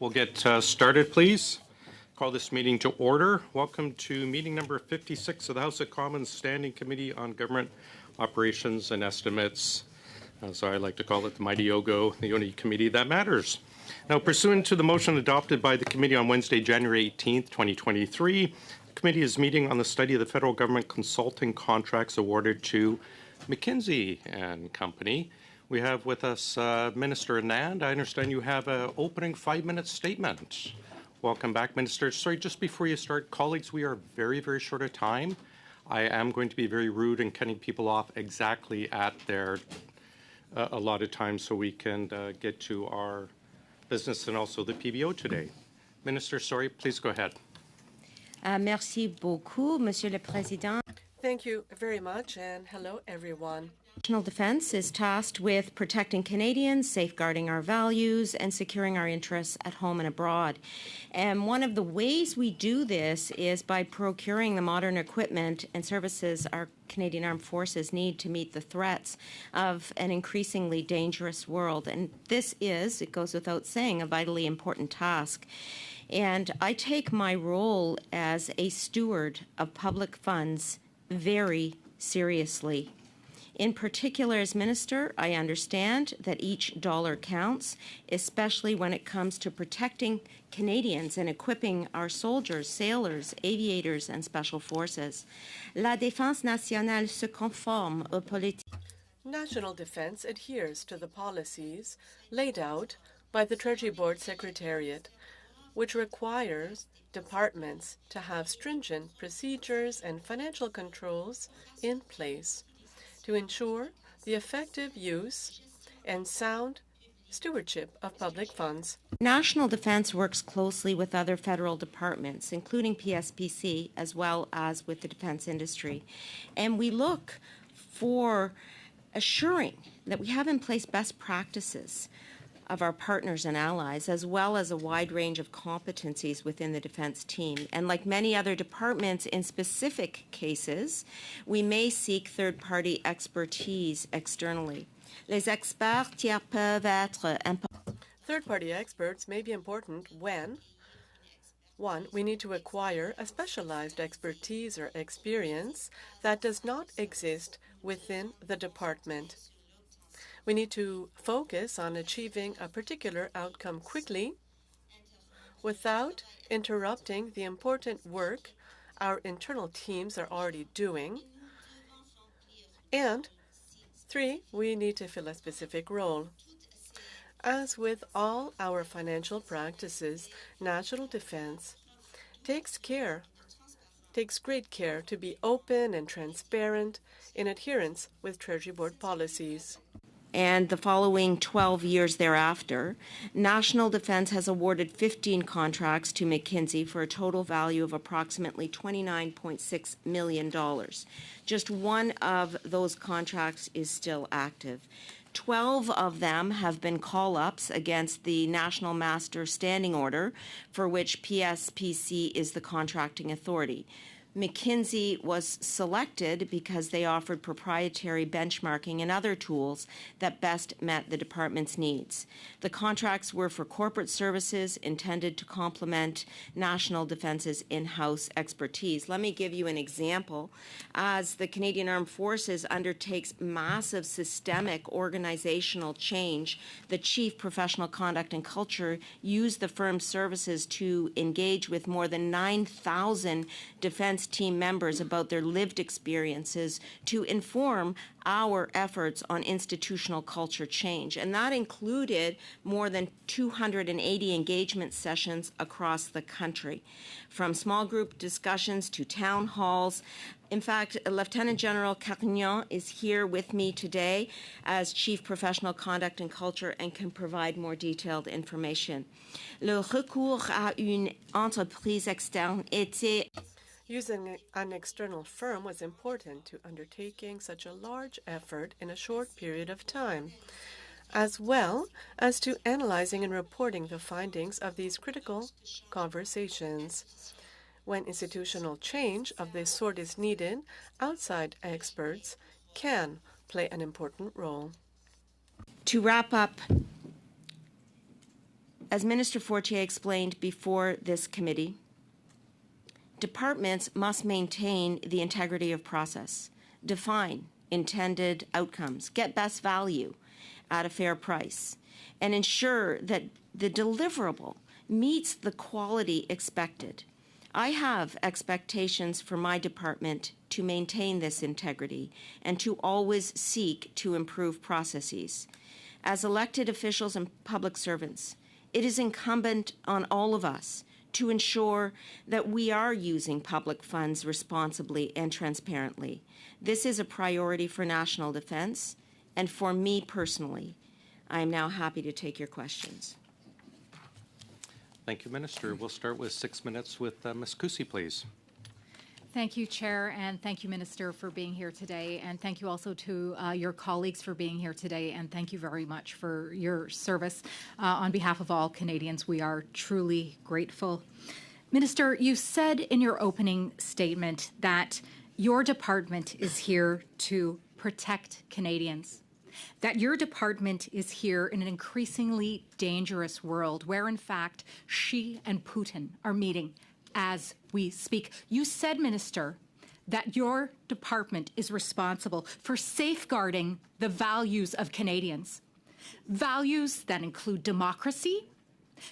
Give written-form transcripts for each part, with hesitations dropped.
We'll get started, please. Call this meeting to order. Welcome to meeting number 56 of the House of Commons Standing Committee on Government Operations and Estimates. So I like to call it the mighty OGGO, the only committee that matters. Now, pursuant to the motion adopted by the committee on Wednesday, January 18th, 2023, the committee is meeting on the study of the federal government consulting contracts awarded to McKinsey and Company. We have with us Minister Anand. I understand you have an opening 5-minute statement. Welcome back, Minister. Sorry, just before you start, colleagues, we are very, very short of time. I am going to be very rude and cutting people off exactly at their allotted time so we can get to our business and also the PBO today. Minister, sorry, please go ahead. Merci beaucoup, Monsieur le Président. Thank you very much, and hello, everyone. National Defence is tasked with protecting Canadians, safeguarding our values, and securing our interests at home and abroad. And one of the ways we do this is by procuring the modern equipment and services our Canadian Armed Forces need to meet the threats of an increasingly dangerous world. And this is, it goes without saying, a vitally important task. And I take my role as a steward of public funds very seriously. In particular, as Minister, I understand that each dollar counts, especially when it comes to protecting Canadians and equipping our soldiers, sailors, aviators, and special forces. La défense nationale se conforme aux politiques. National Defence adheres to the policies laid out by the Treasury Board Secretariat, which requires departments to have stringent procedures and financial controls in place to ensure the effective use and sound stewardship of public funds. National Defence works closely with other federal departments, including PSPC, as well as with the defence industry. And we look for assuring that we have in place best practices of our partners and allies, as well as a wide range of competencies within the defense team. And like many other departments, in specific cases, we may seek third-party expertise externally. Les experts tiers peuvent être importants. Third-party experts may be important when, one, we need to acquire a specialized expertise or experience that does not exist within the department. We need to focus on achieving a particular outcome quickly without interrupting the important work our internal teams are already doing. And 3, we need to fill a specific role. As with all our financial practices, National Defence takes great care to be open and transparent in adherence with Treasury Board policies. And the following 12 years thereafter, National Defence has awarded 15 contracts to McKinsey for a total value of approximately $29.6 million. Just one of those contracts is still active. 12 of them have been call-ups against the National Master Standing Order, for which PSPC is the contracting authority. McKinsey was selected because they offered proprietary benchmarking and other tools that best met the department's needs. The contracts were for corporate services intended to complement National Defence's in-house expertise. Let me give you an example. As the Canadian Armed Forces undertakes massive systemic organizational change, the Chief Professional Conduct and Culture used the firm's services to engage with more than 9,000 defense team members about their lived experiences to inform our efforts on institutional culture change. And that included more than 280 engagement sessions across the country, from small group discussions to town halls. In fact, Lieutenant General Carignan is here with me today as Chief Professional Conduct and Culture and can provide more detailed information. Le recours à une entreprise externe était Using an external firm was important to undertaking such a large effort in a short period of time, as well as to analyzing and reporting the findings of these critical conversations. When institutional change of this sort is needed, outside experts can play an important role. To wrap up, As Minister Fortier explained before this committee, departments must maintain the integrity of process, define intended outcomes, get best value at a fair price, and ensure that the deliverable meets the quality expected. I have expectations for my department to maintain this integrity and to always seek to improve processes. As elected officials and public servants, it is incumbent on all of us to ensure that we are using public funds responsibly and transparently. This is a priority for national defense and for me personally. I am now happy to take your questions. Thank you, Minister. We'll start with 6 minutes with Ms. Cusi, please. Thank you, Chair, and thank you, Minister, for being here today. And thank you also to your colleagues for being here today. And thank you very much for your service. On behalf of all Canadians, we are truly grateful. Minister, you said in your opening statement that your department is here to protect Canadians, that your department is here in an increasingly dangerous world where, in fact, Xi and Putin are meeting as we speak. You said, Minister, that your department is responsible for safeguarding the values of Canadians, values that include democracy,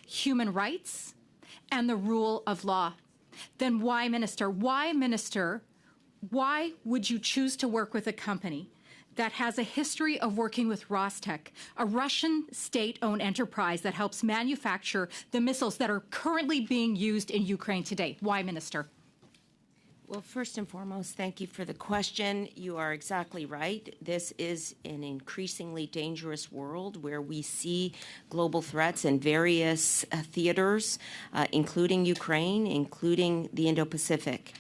human rights, and the rule of law. Then why, Minister, why would you choose to work with a company that has a history of working with Rostec, a Russian state-owned enterprise that helps manufacture the missiles that are currently being used in Ukraine today? Why, Minister? Well, first and foremost, thank you for the question. You are exactly right. This is an increasingly dangerous world where we see global threats in various theaters, including Ukraine, including the Indo-Pacific.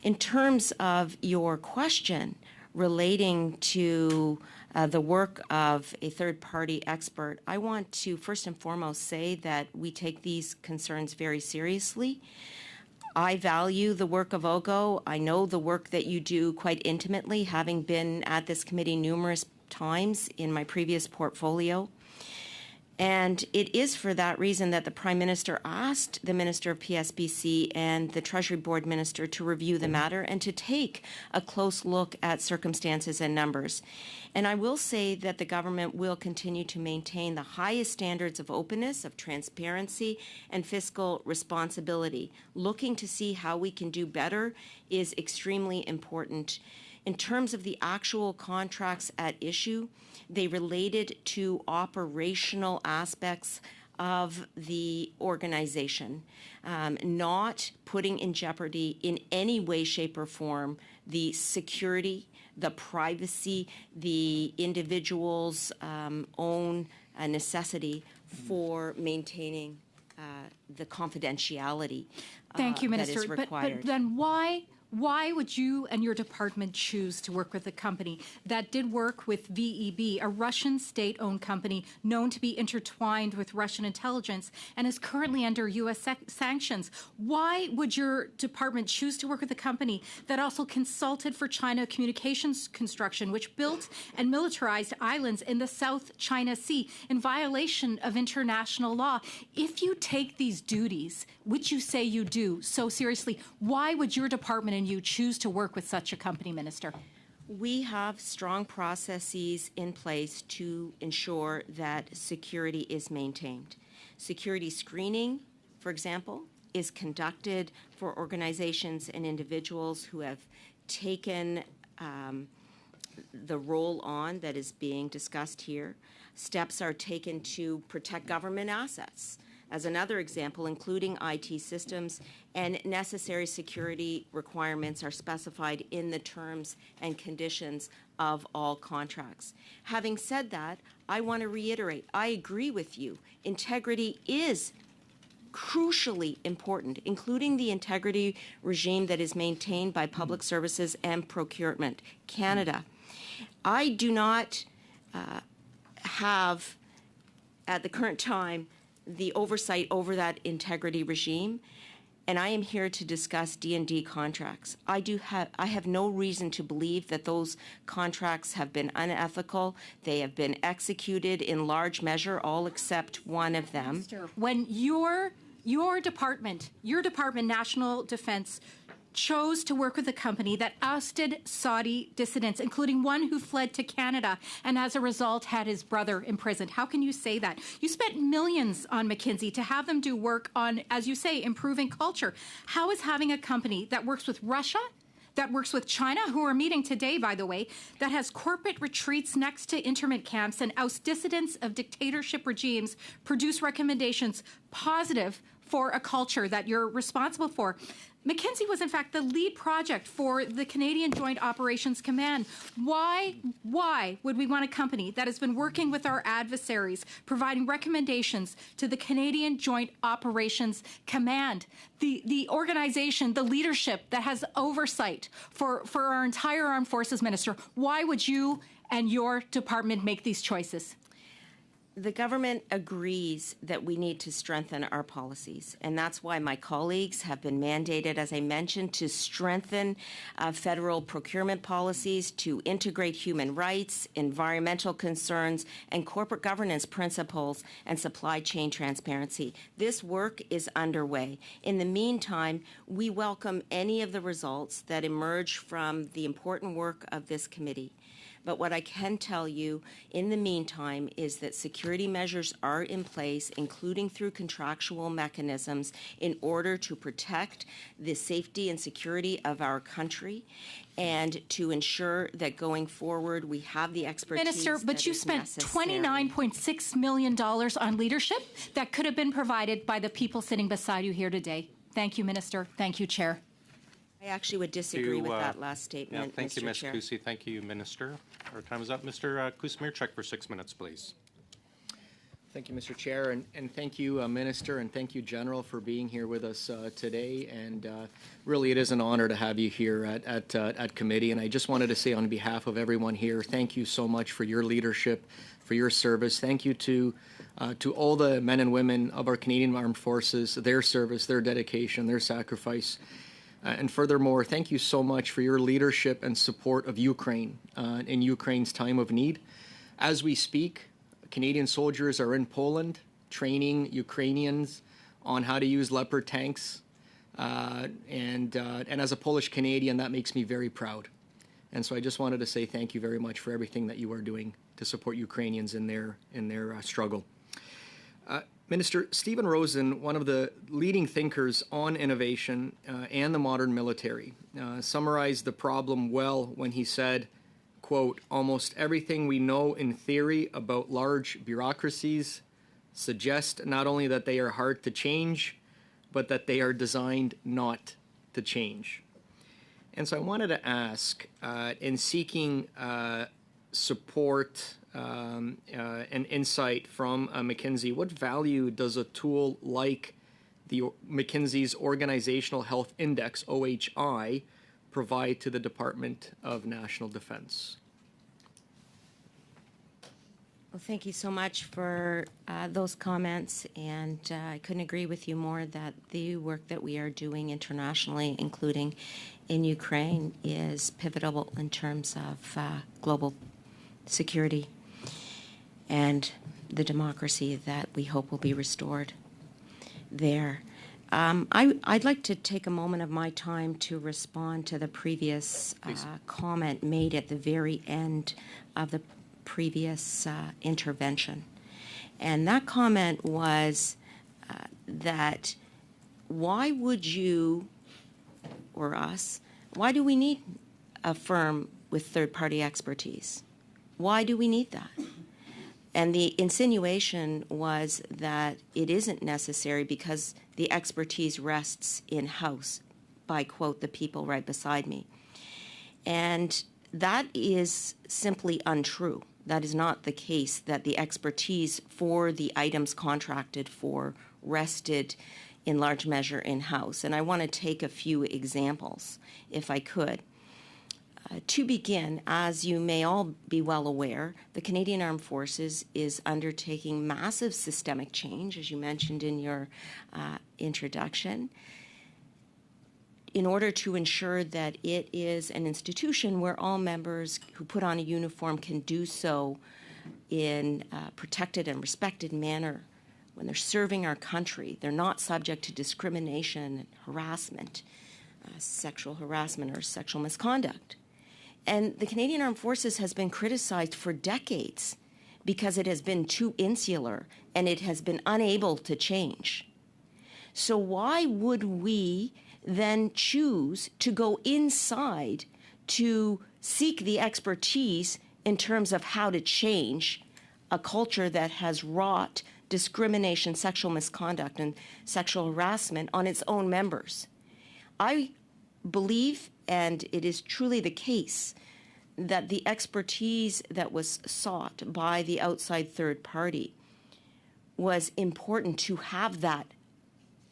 In terms of your question, relating to the work of a third-party expert, I want to first and foremost say that we take these concerns very seriously. I value the work of OGGO. I know the work that you do quite intimately, having been at this committee numerous times in my previous portfolio. And it is for that reason that the Prime Minister asked the Minister of PSBC and the Treasury Board Minister to review the matter and to take a close look at circumstances and numbers. And I will say that the government will continue to maintain the highest standards of openness, of transparency, and fiscal responsibility. Looking to see how we can do better is extremely important. In terms of the actual contracts at issue, they related to operational aspects of the organization, not putting in jeopardy in any way, shape, or form the security, the privacy, the individual's own necessity for maintaining the confidentiality Thank you, Minister. that is required. But then why would you and your department choose to work with a company that did work with VEB, a Russian state-owned company known to be intertwined with Russian intelligence and is currently under U.S. sanctions? Why would your department choose to work with a company that also consulted for China Communications Construction, which built and militarized islands in the South China Sea in violation of international law? If you take these duties, which you say you do, so seriously, why would your department and you choose to work with such a company, Minister? We have strong processes in place to ensure that security is maintained. Security screening, for example, is conducted for organizations and individuals who have taken the role on that is being discussed here. Steps are taken to protect government assets. As another example, including IT systems, and necessary security requirements are specified in the terms and conditions of all contracts. Having said that, I want to reiterate, I agree with you. Integrity is crucially important, including the integrity regime that is maintained by Public Services and Procurement Canada. I do not have, at the current time, the oversight over that integrity regime. and I am here to discuss D&D contracts. I have no reason to believe that those contracts have been unethical. They have been executed in large measure, all except one of them. When your department, National Defense, chose to work with a company that ousted Saudi dissidents, including one who fled to Canada and as a result had his brother imprisoned. How can you say that? You spent millions on McKinsey to have them do work on, as you say, improving culture. How is having a company that works with Russia, that works with China, who are meeting today, by the way, that has corporate retreats next to internment camps and ousts dissidents of dictatorship regimes, produce recommendations positive for a culture that you're responsible for? McKinsey was, in fact, the lead project for the Canadian Joint Operations Command. Why would we want a company that has been working with our adversaries, providing recommendations to the Canadian Joint Operations Command, the organization, the leadership that has oversight for our entire armed forces, Minister? Why would you and your department make these choices? The government agrees that we need to strengthen our policies, and that's why my colleagues have been mandated, as I mentioned, to strengthen federal procurement policies, to integrate human rights, environmental concerns, and corporate governance principles and supply chain transparency. This work is underway. In the meantime, we welcome any of the results that emerge from the important work of this committee. But what I can tell you in the meantime is that security measures are in place, including through contractual mechanisms, in order to protect the safety and security of our country and to ensure that going forward we have the expertise. Minister, but you spent $29.6 million on leadership that could have been provided by the people sitting beside you here today. Thank you, Minister. Thank you, Chair. I actually would disagree with that last statement, Yeah, thank you, Ms. Chair. Cusi. Thank you, Minister. Our time is up. Mr. Kusmirchuk for 6 minutes, please. Thank you, Mr. Chair, and thank you, Minister, and thank you, General, for being here with us today. And really, it is an honor to have you here at committee. And I just wanted to say, on behalf of everyone here, thank you so much for your leadership, for your service. Thank you to all the men and women of our Canadian Armed Forces, their service, their dedication, their sacrifice. And furthermore, thank you so much for your leadership and support of Ukraine in Ukraine's time of need. As we speak, Canadian soldiers are in Poland training Ukrainians on how to use Leopard tanks. And as a Polish Canadian, that makes me very proud. And so I just wanted to say thank you very much for everything that you are doing to support Ukrainians in their struggle. Minister, Stephen Rosen, one of the leading thinkers on innovation and the modern military, summarized the problem well when he said, quote, "Almost everything we know in theory about large bureaucracies suggests not only that they are hard to change, but that they are designed not to change." And so I wanted to ask, in seeking support and insight from McKinsey, what value does a tool like the McKinsey's Organizational Health Index, OHI, provide to the Department of National Defense? Well, thank you so much for those comments, and I couldn't agree with you more that the work that we are doing internationally, including in Ukraine, is pivotal in terms of global security and the democracy that we hope will be restored there. I'd like to take a moment of my time to respond to the previous comment made at the very end of the previous intervention. And that comment was that why would you or us, why do we need a firm with third-party expertise? Why do we need that? And the insinuation was that it isn't necessary because the expertise rests in-house by, quote, the people right beside me. And that is simply untrue. That is not the case, that the expertise for the items contracted for rested in large measure in-house. And I want to take a few examples, if I could. To begin, as you may all be well aware, the Canadian Armed Forces is undertaking massive systemic change, as you mentioned in your introduction. in order to ensure that it is an institution where all members who put on a uniform can do so in a protected and respected manner. When they're serving our country, they're not subject to discrimination and harassment, sexual harassment or sexual misconduct. And the Canadian Armed Forces has been criticized for decades because it has been too insular and it has been unable to change. So why would we then choose to go inside to seek the expertise in terms of how to change a culture that has wrought discrimination, sexual misconduct, and sexual harassment on its own members? I believe, and it is truly the case, that the expertise that was sought by the outside third party was important to have that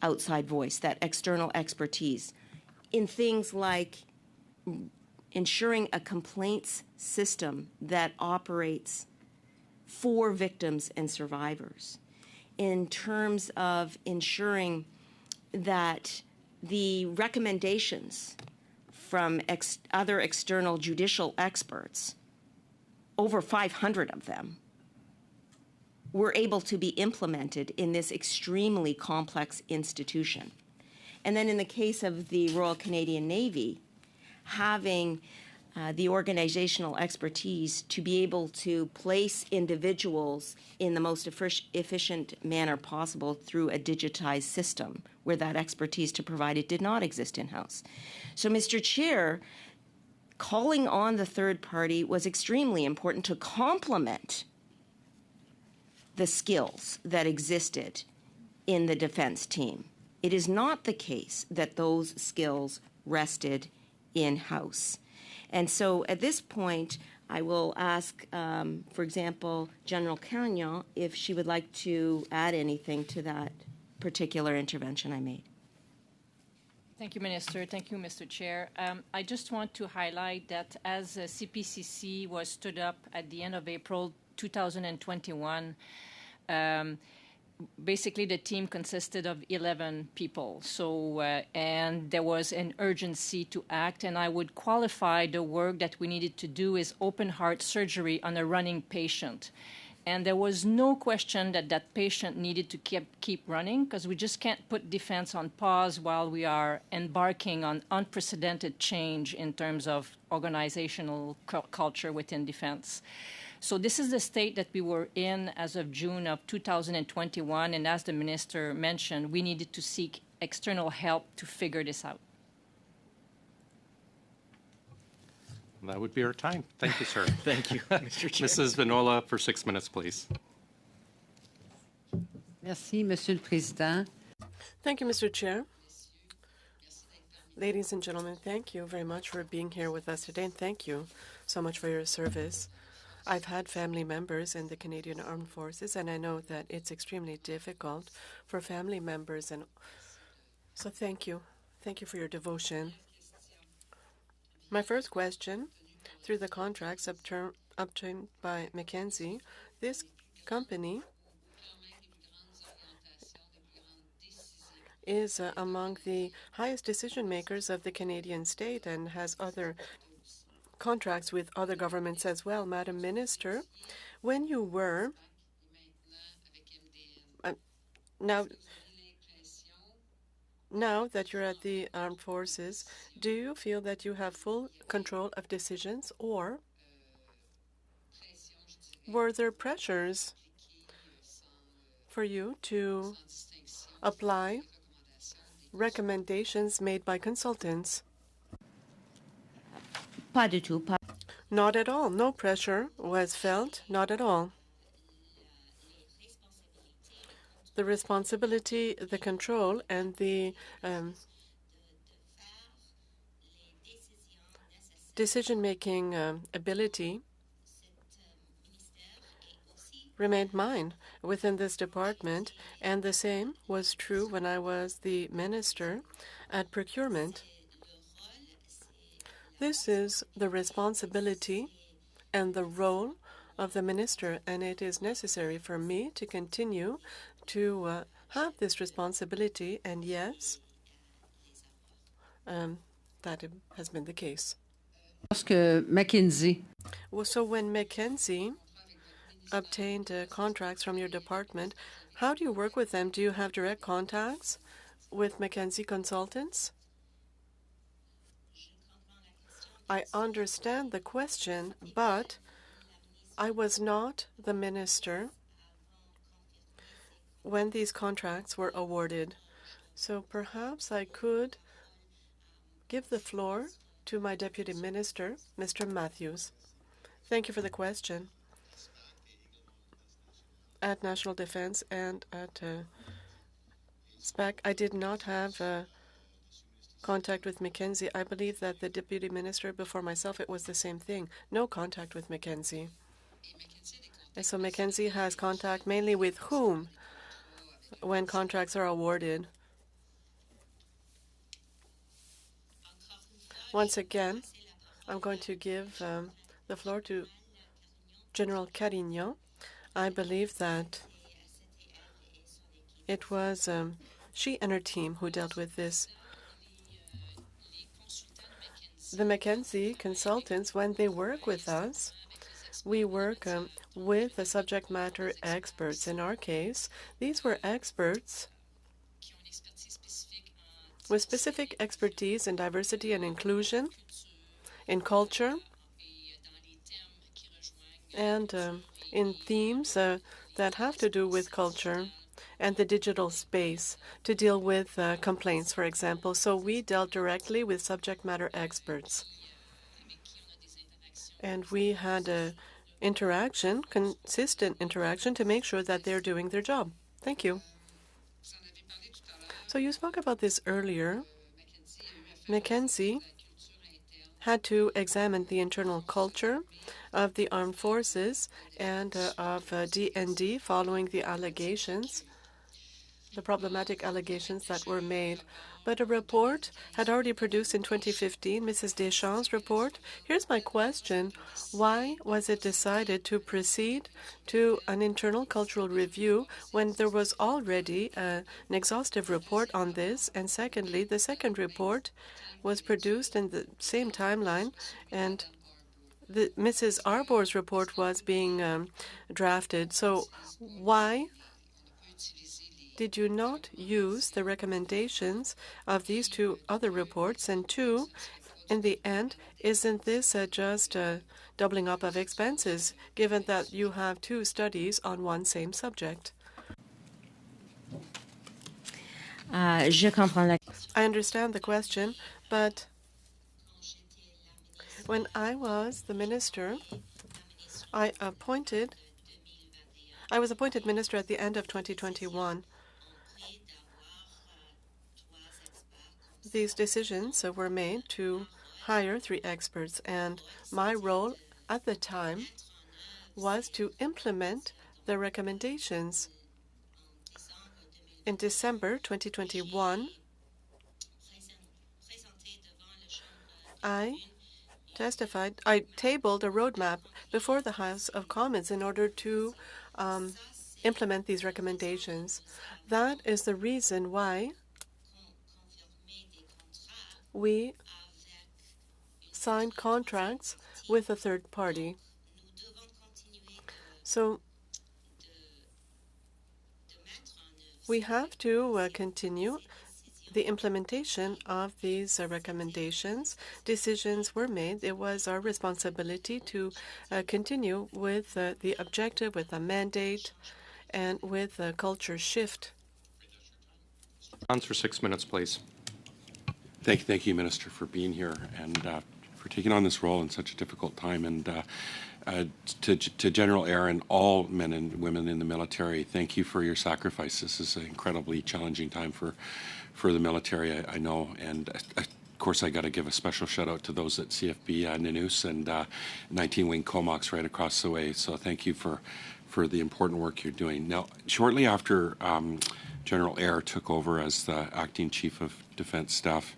outside voice, that external expertise in things like ensuring a complaints system that operates for victims and survivors, in terms of ensuring that the recommendations from other external judicial experts, over 500 of them, were able to be implemented in this extremely complex institution. And then in the case of the Royal Canadian Navy, having the organizational expertise to be able to place individuals in the most efficient manner possible through a digitized system where that expertise to provide it did not exist in-house. So, Mr. Chair, calling on the third party was extremely important to complement the skills that existed in the defense team. It is not the case that those skills rested in-house. And so at this point, I will ask, for example, General Carignan if she would like to add anything to that particular intervention I made. Thank you, Minister. Thank you, Mr. Chair. I just want to highlight that as CPCC was stood up at the end of April 2021, basically the team consisted of 11 people. So, and there was an urgency to act, and I would qualify the work that we needed to do as open heart surgery on a running patient. And there was no question that that patient needed to keep running, because we just can't put defense on pause while we are embarking on unprecedented change in terms of organizational culture within defense. So this is the state that we were in as of June of 2021, and as the minister mentioned, we needed to seek external help to figure this out. That would be our time. Thank you, sir. Thank you, Mr. Chair. Mrs. Vinola for 6 minutes, please. Merci, Monsieur le Président. Thank you, Mr. Chair. Ladies and gentlemen, thank you very much for being here with us today, and thank you so much for your service. I've had family members in the Canadian Armed Forces, and I know that it's extremely difficult for family members, and so thank you. Thank you for your devotion. My first question, through the contracts obtained by McKinsey, this company is among the highest decision makers of the Canadian state and has other contracts with other governments as well. Madam Minister, when you were now that you're at the armed forces, do you feel that you have full control of decisions, or were there pressures for you to apply recommendations made by consultants? Pas du tout. Pas. Not at all. No pressure was felt. Not at all. The responsibility, the control, and the decision-making ability remained mine within this department, and the same was true when I was the minister at procurement. This is the responsibility and the role of the minister, and it is necessary for me to continue to have this responsibility. And yes, that has been the case. Lorsque McKinsey Well, so when Mackenzie obtained contracts from your department, how do you work with them? Do you have direct contacts with Mackenzie consultants? I understand the question, but I was not the minister when these contracts were awarded. So perhaps I could give the floor to my deputy minister, Mr. Matthews. Thank you for the question. At National Defense and at SPEC, I did not have contact with Mackenzie. I believe that the deputy minister before myself, it was the same thing. No contact with Mackenzie. And so Mackenzie has contact mainly with whom when contracts are awarded? Once again, I'm going to give the floor to General Carignan. I believe that it was she and her team who dealt with this. The Mackenzie consultants, when they work with us, we work with the subject matter experts. In our case, these were experts with specific expertise in diversity and inclusion, in culture, and in themes that have to do with culture and the digital space to deal with complaints, for example. So we dealt directly with subject matter experts. And we had a interaction, consistent interaction, to make sure that they're doing their job. Thank you. So you spoke about this earlier. Mackenzie had to examine the internal culture of the armed forces and of DND following the allegations, the problematic allegations that were made. But a report had already produced in 2015, Mrs. Deschamps' report. Here's my question. Why was it decided to proceed to an internal cultural review when there was already an exhaustive report on this? And secondly, the second report was produced in the same timeline, and Mrs. Arbor's report was being drafted. So why did you not use the recommendations of these two other reports? And two, in the end, isn't this just a doubling up of expenses, given that you have two studies on one same subject? Je comprends la... I understand the question, but when I was the minister, I was appointed minister at the end of 2021. These decisions were made to hire 3 experts, and my role at the time was to implement the recommendations. In December 2021, I tabled a roadmap before the House of Commons in order to implement these recommendations. That is the reason why we signed contracts with a third party. So we have to continue the implementation of these recommendations. Decisions were made. It was our responsibility to continue with the objective, with a mandate, and with a culture shift. On for 6 minutes, please. Thank you, Minister, for being here and for taking on this role in such a difficult time. And to General Eyre and all men and women in the military, thank you for your sacrifice. This is an incredibly challenging time for the military, I know. And of course, I got to give a special shout out to those at CFB Nanoose and 19 Wing Comox right across the way. So thank you for the important work you're doing. Now, shortly after General Eyre took over as the Acting Chief of Defence Staff,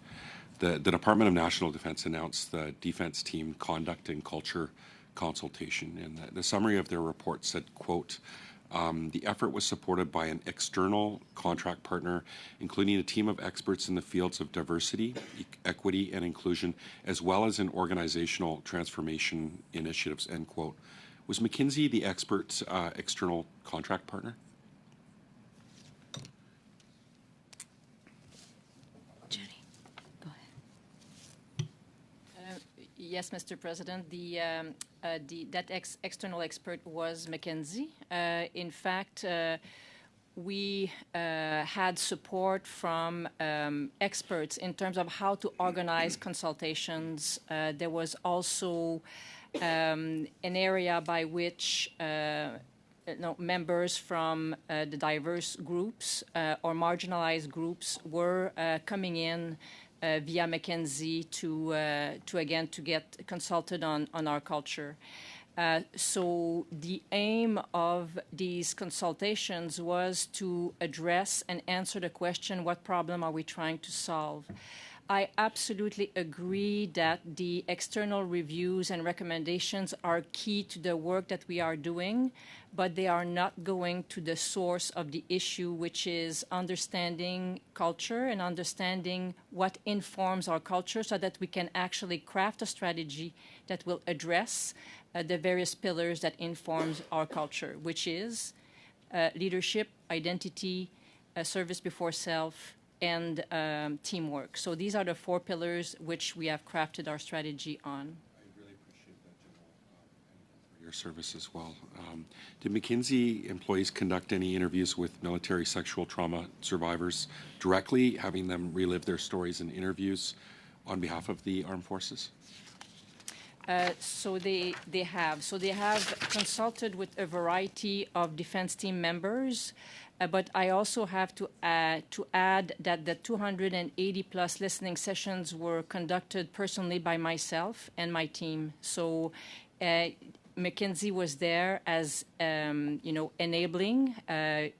the Department of National Defence announced the Defence Team Conduct and Culture Consultation. And the summary of their report said, quote, The effort was supported by an external contract partner, including a team of experts in the fields of diversity, equity, and inclusion, as well as in organizational transformation initiatives, end quote. Was McKinsey the expert external contract partner? Jenny, go ahead. Yes, Mr. President. That external expert was McKinsey. In fact, we had support from experts in terms of how to organize consultations. There was also an area by which members from the diverse groups or marginalized groups were coming in via McKinsey to get consulted on our culture. So the aim of these consultations was to address and answer the question, what problem are we trying to solve? I absolutely agree that the external reviews and recommendations are key to the work that we are doing, but they are not going to the source of the issue, which is understanding culture and understanding what informs our culture so that we can actually craft a strategy that will address the various pillars that informs our culture, which is leadership, identity, service before self, and teamwork. So these are the 4 pillars which we have crafted our strategy on. I really appreciate that, General, and for your service as well. Did McKinsey employees conduct any interviews with military sexual trauma survivors directly, having them relive their stories in interviews on behalf of the armed forces? So they have. So they have consulted with a variety of defense team members, but I also have to add that the 280 plus listening sessions were conducted personally by myself and my team. So McKinsey was there as enabling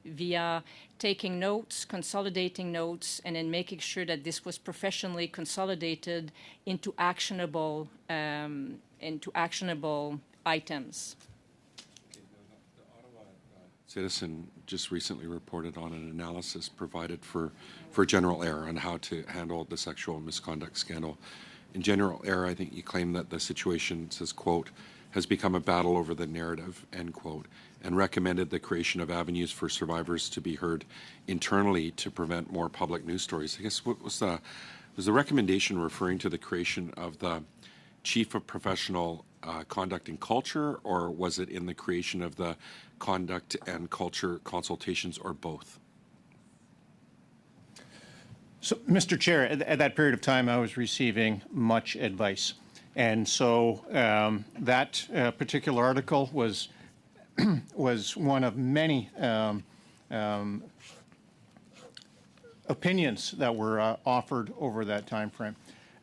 via taking notes, consolidating notes, and then making sure that this was professionally consolidated into actionable items. The Ottawa Citizen just recently reported on an analysis provided for General Air on how to handle the sexual misconduct scandal. In General Air, I think you claim that the situation, says, quote, has become a battle over the narrative, end quote, and recommended the creation of avenues for survivors to be heard internally to prevent more public news stories. I guess what was the recommendation referring to the creation of the Chief of Professional Conduct and Culture, or was it in the creation of the Conduct and Culture Consultations, or both? So, Mr. Chair, at that period of time, I was receiving much advice. And so that particular article was one of many opinions that were offered over that time frame.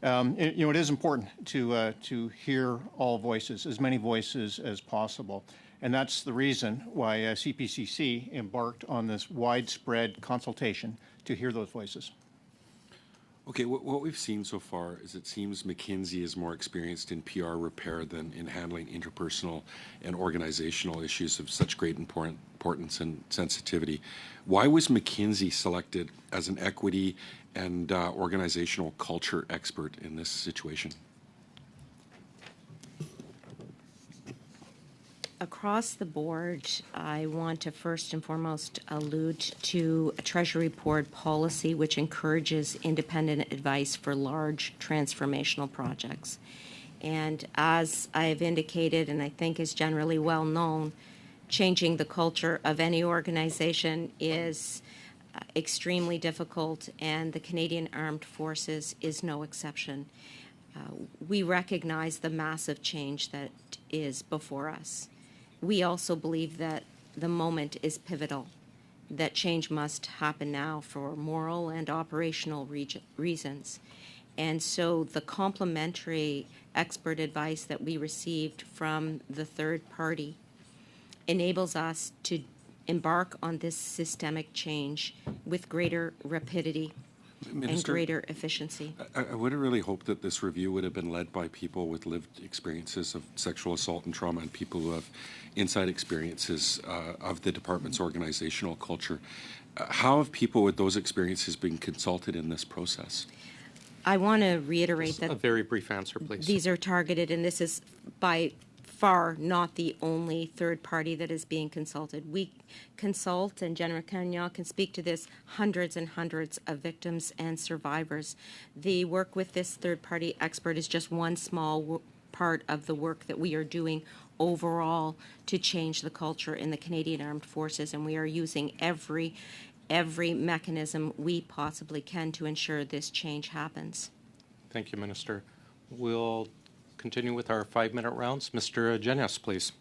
It is important to hear all voices, as many voices as possible. And that's the reason why CPCC embarked on this widespread consultation to hear those voices. Okay, what we've seen so far is it seems McKinsey is more experienced in PR repair than in handling interpersonal and organizational issues of such great importance and sensitivity. Why was McKinsey selected as an equity and organizational culture expert in this situation? Across the board, I want to first and foremost allude to a Treasury Board policy which encourages independent advice for large transformational projects. And as I have indicated, and I think is generally well known, changing the culture of any organization is extremely difficult, and the Canadian Armed Forces is no exception. We recognize the massive change that is before us. We also believe that the moment is pivotal, that change must happen now for moral and operational reasons. And so the complementary expert advice that we received from the third party enables us to embark on this systemic change with greater rapidity and Minister, greater efficiency. I would have really hoped that this review would have been led by people with lived experiences of sexual assault and trauma and people who have inside experiences of the department's organizational culture. How have people with those experiences been consulted in this process? I want to reiterate A that very brief answer, please. these are targeted, and this is by far not the only third party that is being consulted. We consult, and General Cagnon can speak to this, hundreds and hundreds of victims and survivors. The work with this third party expert is just one small part of the work that we are doing overall to change the culture in the Canadian Armed Forces, and we are using every mechanism we possibly can to ensure this change happens. Thank you, Minister. We'll continue with our 5-minute rounds. Mr. Genes, please.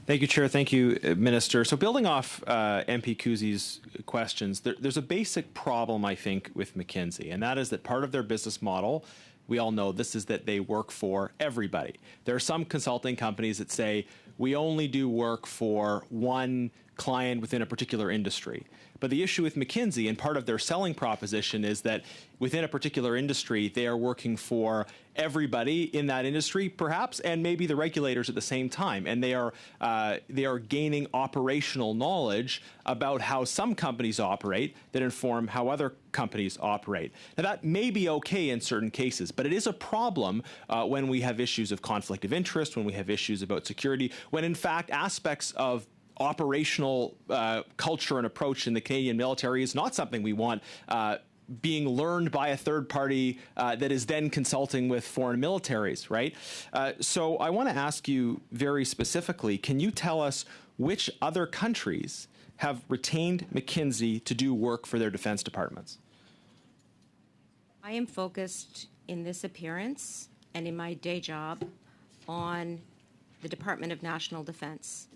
Thank you, Chair. Thank you, Minister. So building off MP Kuzi's questions, there's a basic problem, I think, with McKinsey, and that is that part of their business model, we all know this, is that they work for everybody. There are some consulting companies that say, we only do work for one client within a particular industry. But the issue with McKinsey, and part of their selling proposition, is that within a particular industry, they are working for everybody in that industry, perhaps, and maybe the regulators at the same time. And they are gaining operational knowledge about how some companies operate that inform how other companies operate. Now, that may be okay in certain cases, but it is a problem when we have issues of conflict of interest, when we have issues about security, when in fact aspects of operational culture and approach in the Canadian military is not something we want being learned by a third party that is then consulting with foreign militaries, right? So I want to ask you very specifically, can you tell us which other countries have retained McKinsey to do work for their defense departments? I am focused in this appearance and in my day job on the Department of National Defense.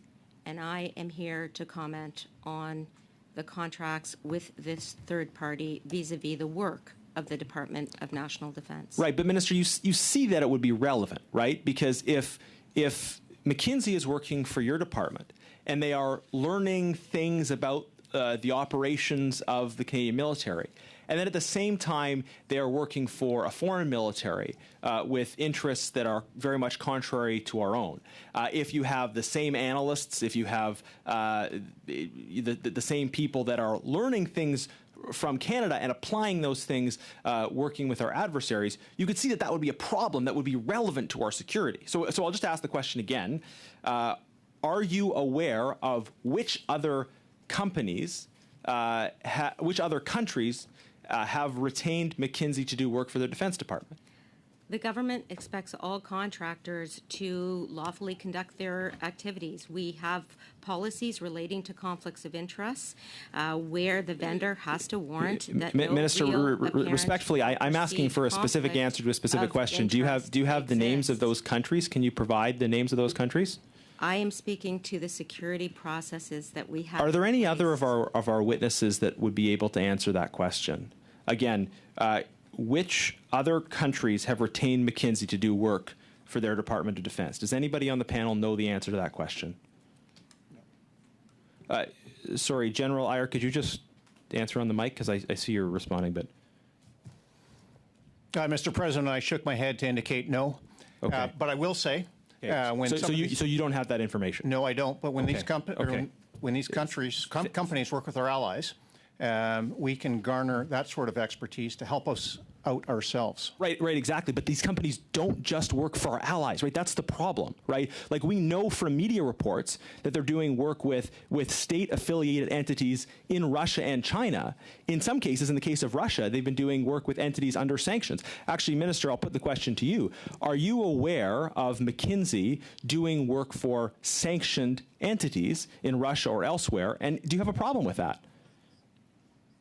And I am here to comment on the contracts with this third party vis-a-vis the work of the Department of National Defense. Right, but Minister, you see that it would be relevant, right? Because if McKinsey is working for your department and they are learning things about the operations of the Canadian military, and then at the same time they are working for a foreign military with interests that are very much contrary to our own. If you have the same analysts, if you have the same people that are learning things from Canada and applying those things, working with our adversaries, you could see that that would be a problem that would be relevant to our security. So I'll just ask the question again. Are you aware of which other companies, which other countries have retained McKinsey to do work for their Defense Department? The government expects all contractors to lawfully conduct their activities. We have policies relating to conflicts of interest where the vendor has to warrant that no Minister, real apparent respectfully, I'm asking for a specific conflict answer to a specific of question. Do you have the names of exists. those countries? Can you provide the names of those countries? I am speaking to the security processes that we have. Are there in any place. other of our witnesses that would be able to answer that question? Again, which other countries have retained McKinsey to do work for their Department of Defense? Does anybody on the panel know the answer to that question? Sorry, General Iyer, could you just answer on the mic? Because I see you're responding, but... Mr. President, I shook my head to indicate no. Okay. But I will say, when so you don't have that information? No, I don't. But when Okay. these companies work with our allies, we can garner that sort of expertise to help us out ourselves. Right, exactly. But these companies don't just work for our allies, right? That's the problem, right? Like, we know from media reports that they're doing work with state-affiliated entities in Russia and China. In some cases, in the case of Russia, they've been doing work with entities under sanctions. Actually, Minister, I'll put the question to you. Are you aware of McKinsey doing work for sanctioned entities in Russia or elsewhere? And do you have a problem with that?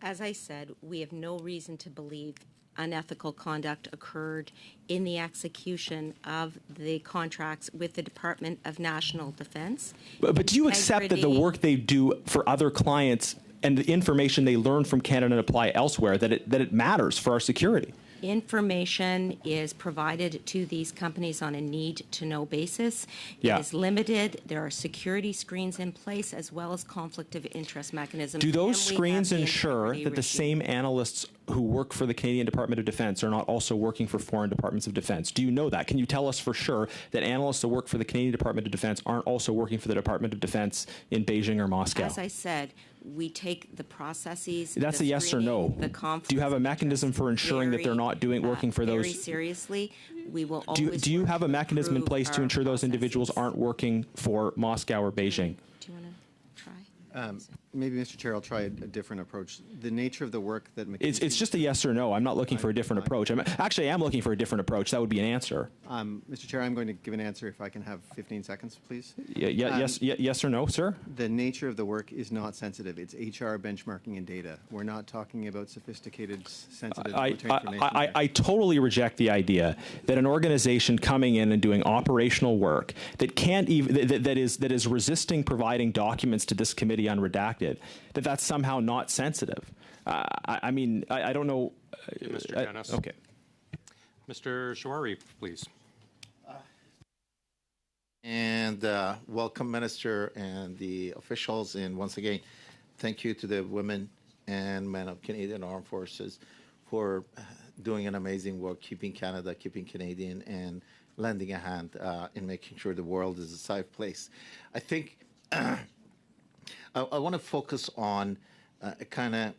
As I said, we have no reason to believe unethical conduct occurred in the execution of the contracts with the Department of National Defense. But do you accept that the work they do for other clients and the information they learn from Canada and apply elsewhere, that it matters for our security? Information is provided to these companies on a need-to-know basis. Yeah. It is limited. There are security screens in place as well as conflict of interest mechanisms. Do those And we have screens the ensure integrity that the regime. same analysts who work for the Canadian Department of Defense are not also working for foreign departments of defense? Do you know that? Can you tell us for sure that analysts who work for the Canadian Department of Defense aren't also working for the Department of Defense in Beijing or Moscow? As I said, we take the processes. That's the a yes or screening, no. The conflicts Do you have a of mechanism interest for ensuring that they're not working for very those? seriously. We will Do always. you work have a to mechanism in improve place to our ensure those individuals processes. aren't working for Moscow or Beijing? Do you want to try? Maybe, Mr. Chair, I'll try a different approach. The nature of the work that McKinsey... It's just a yes or no. I'm not looking for a different approach. I am looking for a different approach. That would be an answer. Mr. Chair, I'm going to give an answer if I can have 15 seconds, please. Yes or no, sir? The nature of the work is not sensitive. It's HR benchmarking and data. We're not talking about sophisticated, sensitive military information. I totally reject the idea that an organization coming in and doing operational work that can't even that is resisting providing documents to this committee unredacted, that's somehow not sensitive. I don't know. Mr. Dennis. Okay. Mr. Shawari, please. And welcome, Minister and the officials. And once again, thank you to the women and men of Canadian Armed Forces for doing an amazing work, keeping Canada, keeping Canadian, and lending a hand in making sure the world is a safe place. I think I want to focus on kind of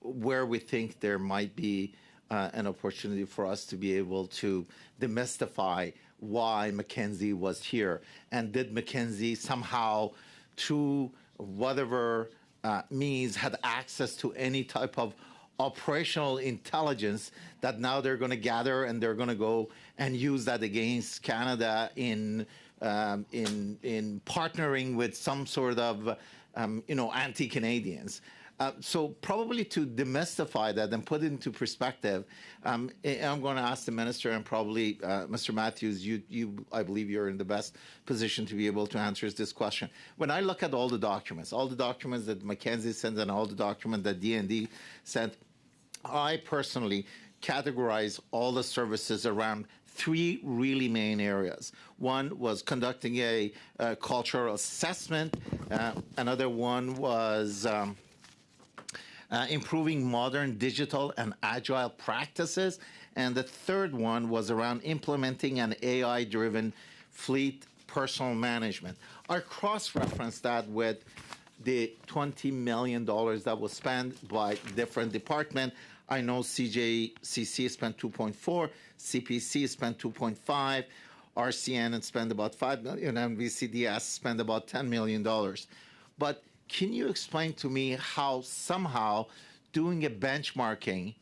where we think there might be an opportunity for us to be able to demystify why Mackenzie was here. And did Mackenzie somehow, through whatever means, had access to any type of operational intelligence that now they're going to gather and they're going to go and use that against Canada in partnering with some sort of anti-Canadians. So probably to demystify that and put it into perspective, I'm going to ask the minister and probably Mr. Matthews, I believe you're in the best position to be able to answer this question. When I look at all the documents that Mackenzie sent and all the documents that D&D sent, I personally categorize all the services around three really main areas. One was conducting a cultural assessment. Another one was improving modern digital and agile practices. And the third one was around implementing an AI-driven fleet personal management. I cross-referenced that with the $20 million that was spent by different departments. I know CJCC spent 2.4, CPC spent 2.5, RCN spent about $5 million, and VCDS spent about $10 million. But can you explain to me how somehow doing a benchmarking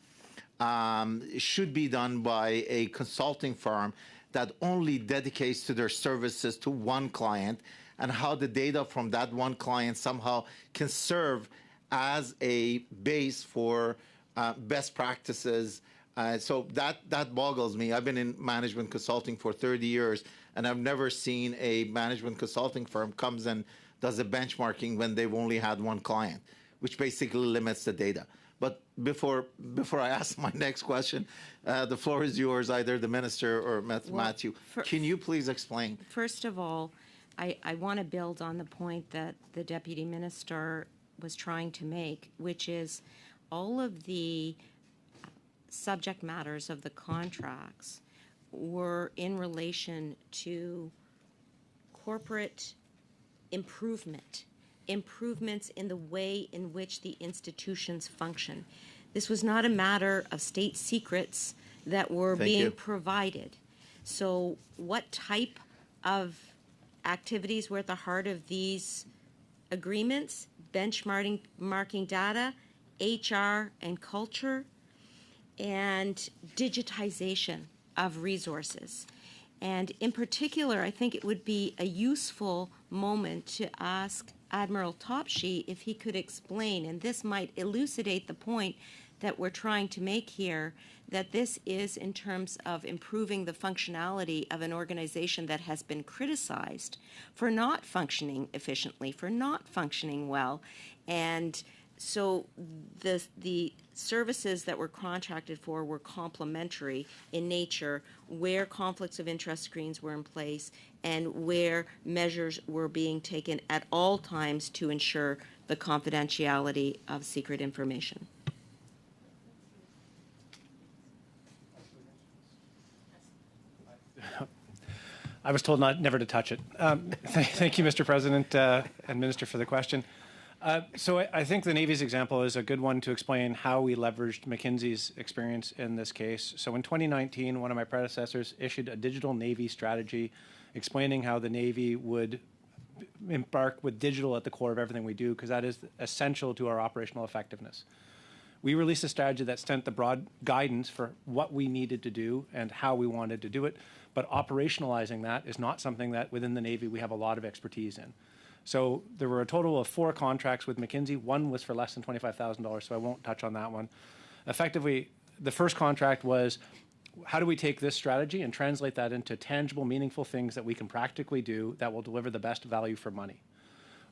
should be done by a consulting firm that only dedicates to their services to one client, and how the data from that one client somehow can serve as a base for best practices? So that boggles me. I've been in management consulting for 30 years, and I've never seen a management consulting firm comes and does a benchmarking when they've only had one client, which basically limits the data. But before I ask my next question, the floor is yours, either the minister or Matthew. Can you please explain? First of all, I want to build on the point that the Deputy Minister was trying to make, which is all of the subject matters of the contracts were in relation to corporate improvements in the way in which the institutions function. This was not a matter of state secrets that were being provided. So what type of activities were at the heart of these agreements? Benchmarking data, HR and culture, and digitization of resources. And in particular, I think it would be a useful moment to ask Admiral Topshee if he could explain, and this might elucidate the point that we're trying to make here, that this is in terms of improving the functionality of an organization that has been criticized for not functioning efficiently, for not functioning well. And so the services that were contracted for were complementary in nature, where conflicts of interest screens were in place and where measures were being taken at all times to ensure the confidentiality of secret information. I was told never to touch it. Thank you, Mr. President and Minister, for the question. So I think the Navy's example is a good one to explain how we leveraged McKinsey's experience in this case. So in 2019, one of my predecessors issued a digital Navy strategy explaining how the Navy would embark with digital at the core of everything we do, because that is essential to our operational effectiveness. We released a strategy that sent the broad guidance for what we needed to do and how we wanted to do it, but operationalizing that is not something that within the Navy we have a lot of expertise in. So there were a total of 4 contracts with McKinsey. One was for less than $25,000, so I won't touch on that one. Effectively, the first contract was, how do we take this strategy and translate that into tangible, meaningful things that we can practically do that will deliver the best value for money?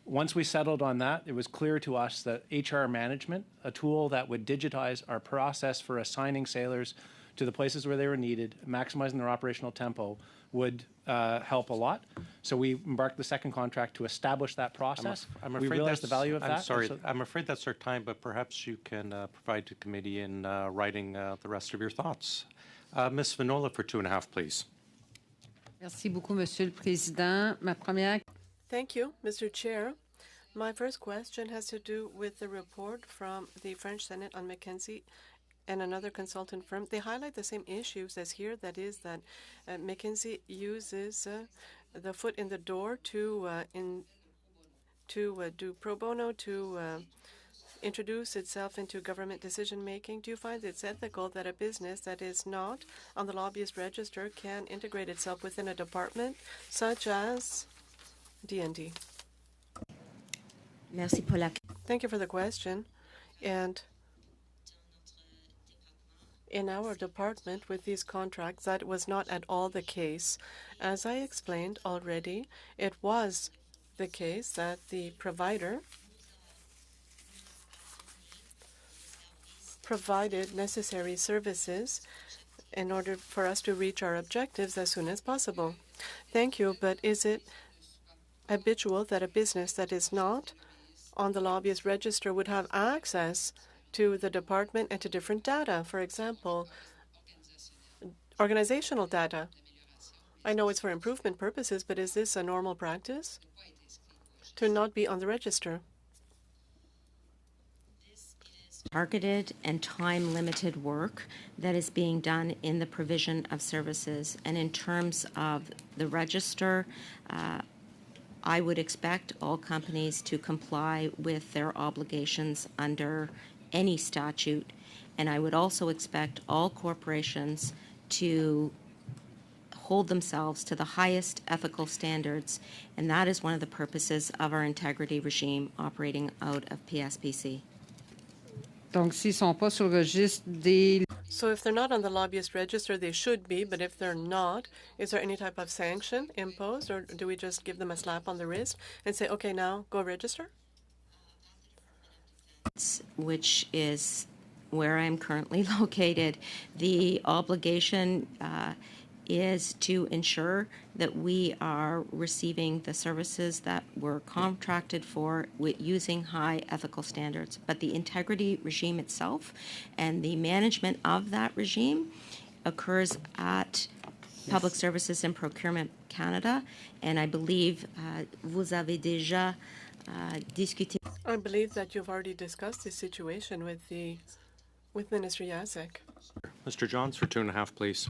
Once we settled on that, it was clear to us that HR management, a tool that would digitize our process for assigning sailors to the places where they were needed, maximizing their operational tempo, would help a lot. So we embarked the second contract to establish that process. I'm we afraid realized the that's- value of that. I'm sorry, So, I'm afraid that's our time, but perhaps you can provide to committee in writing the rest of your thoughts. Ms. Vinola for 2.5, please. Merci beaucoup, Monsieur le Président. Ma première Thank you, Mr. Chair. My first question has to do with the report from the French Senate on McKinsey and another consultant firm. They highlight the same issues as here, that is that McKinsey uses the foot in the door to do pro bono, to introduce itself into government decision-making. Do you find it's ethical that a business that is not on the lobbyist register can integrate itself within a department such as D&D? Merci pour la... Thank you for the question. And in our department with these contracts, that was not at all the case. As I explained already, it was the case that the provider provided necessary services in order for us to reach our objectives as soon as possible. Thank you, but is it habitual that a business that is not on the lobbyist register would have access to the department and to different data, for example, organizational data? I know it's for improvement purposes, but is this a normal practice to not be on the register? Targeted and time-limited work that is being done in the provision of services. And in terms of the register, I would expect all companies to comply with their obligations under any statute, and I would also expect all corporations to hold themselves to the highest ethical standards, and that is one of the purposes of our integrity regime operating out of PSPC. Donc, s'ils sont pas sur le registre des... So if they're not on the lobbyist register, they should be, but if they're not, is there any type of sanction imposed, or do we just give them a slap on the wrist and say, okay, now go register? Which is where I'm currently located. The obligation is to ensure that we are receiving the services that we're contracted for with using high ethical standards. But the integrity regime itself and the management of that regime occurs at Public Services and Procurement Canada, and I believe vous avez déjà discuté. I believe that you've already discussed this situation with Minister Jacek. Mr. Johns for 2.5, please.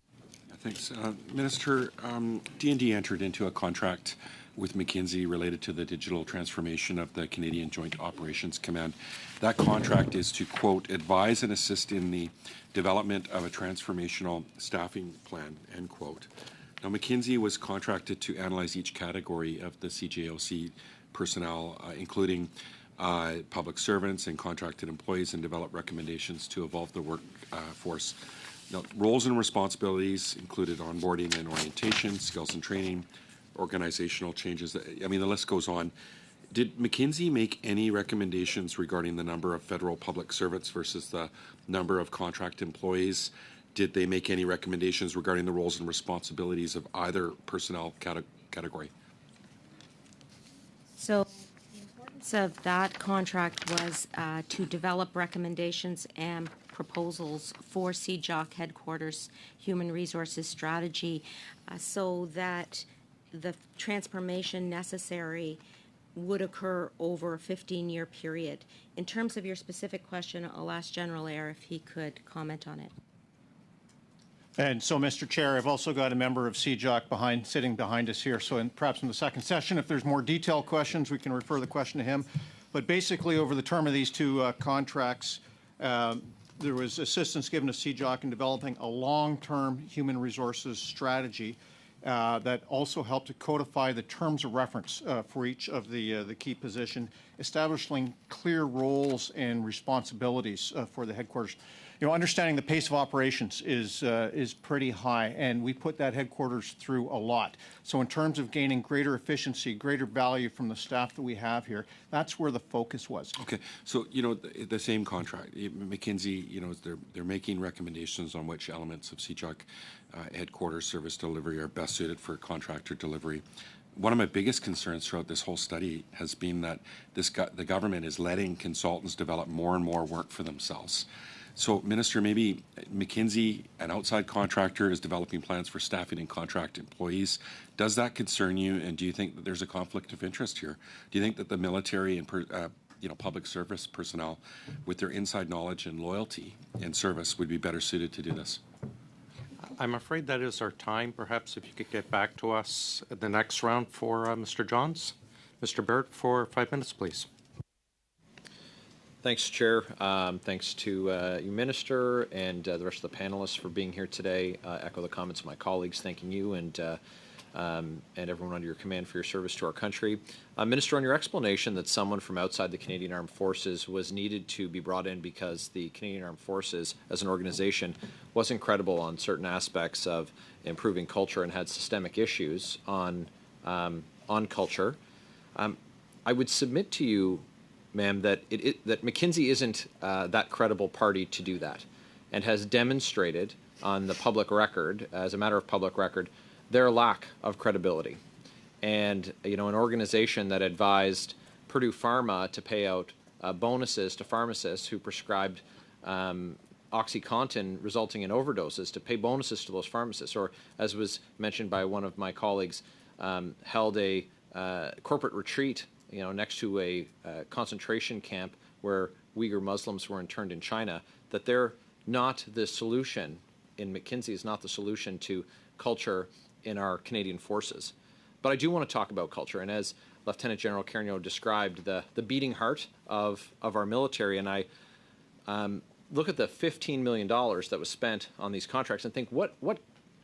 Thanks. Minister, D&D entered into a contract with McKinsey related to the digital transformation of the Canadian Joint Operations Command. That contract is to, quote, advise and assist in the development of a transformational staffing plan, end quote. Now, McKinsey was contracted to analyze each category of the CJOC personnel, including public servants and contracted employees, and develop recommendations to evolve the workforce. Now, roles and responsibilities included onboarding and orientation, skills and training, organizational changes. I mean, the list goes on. Did McKinsey make any recommendations regarding the number of federal public servants versus the number of contract employees? Did they make any recommendations regarding the roles and responsibilities of either personnel category? So the importance of that contract was to develop recommendations and proposals for CJOC headquarters human resources strategy so that the transformation necessary would occur over a 15-year period. In terms of your specific question, I'll ask General Eyre if he could comment on it. And so, Mr. Chair, I've also got a member of CJOC sitting behind us here. So perhaps in the second session, if there's more detailed questions, we can refer the question to him. But basically, over the term of these two contracts, there was assistance given to CJOC in developing a long-term human resources strategy that also helped to codify the terms of reference for each of the key position, establishing clear roles and responsibilities for the headquarters. You know, understanding the pace of operations is pretty high, and we put that headquarters through a lot. So in terms of gaining greater efficiency, greater value from the staff that we have here, that's where the focus was. Okay, so you know the same contract, McKinsey. You know, they're making recommendations on which elements of CJOC headquarters service delivery are best suited for contractor delivery. One of my biggest concerns throughout this whole study has been that the government is letting consultants develop more and more work for themselves. So, Minister, maybe McKinsey, an outside contractor, is developing plans for staffing and contract employees. Does that concern you, and do you think that there's a conflict of interest here? Do you think that the military and public service personnel, with their inside knowledge and loyalty and service, would be better suited to do this? I'm afraid that is our time. Perhaps if you could get back to us at the next round for Mr. Johns. Mr. Barrett, for 5 minutes, please. Thanks, Chair. Thanks to you, Minister, and the rest of the panelists for being here today. Echo the comments of my colleagues, thanking you and everyone under your command for your service to our country. Minister, on your explanation that someone from outside the Canadian Armed Forces was needed to be brought in because the Canadian Armed Forces as an organization wasn't credible on certain aspects of improving culture and had systemic issues on culture, I would submit to you, ma'am, that that McKinsey isn't that credible party to do that, and has demonstrated on the public record, as a matter of public record, their lack of credibility. And you know, an organization that advised Purdue Pharma to pay out bonuses to pharmacists who prescribed OxyContin resulting in overdoses, to pay bonuses to those pharmacists, or as was mentioned by one of my colleagues, held a corporate retreat, you know, next to a concentration camp where Uyghur Muslims were interned in China, that they're not the solution, in McKinsey is not the solution to culture in our Canadian forces. But I do want to talk about culture, and as Lieutenant General Carignan described, the beating heart of our military, and I look at the $15 million that was spent on these contracts and think,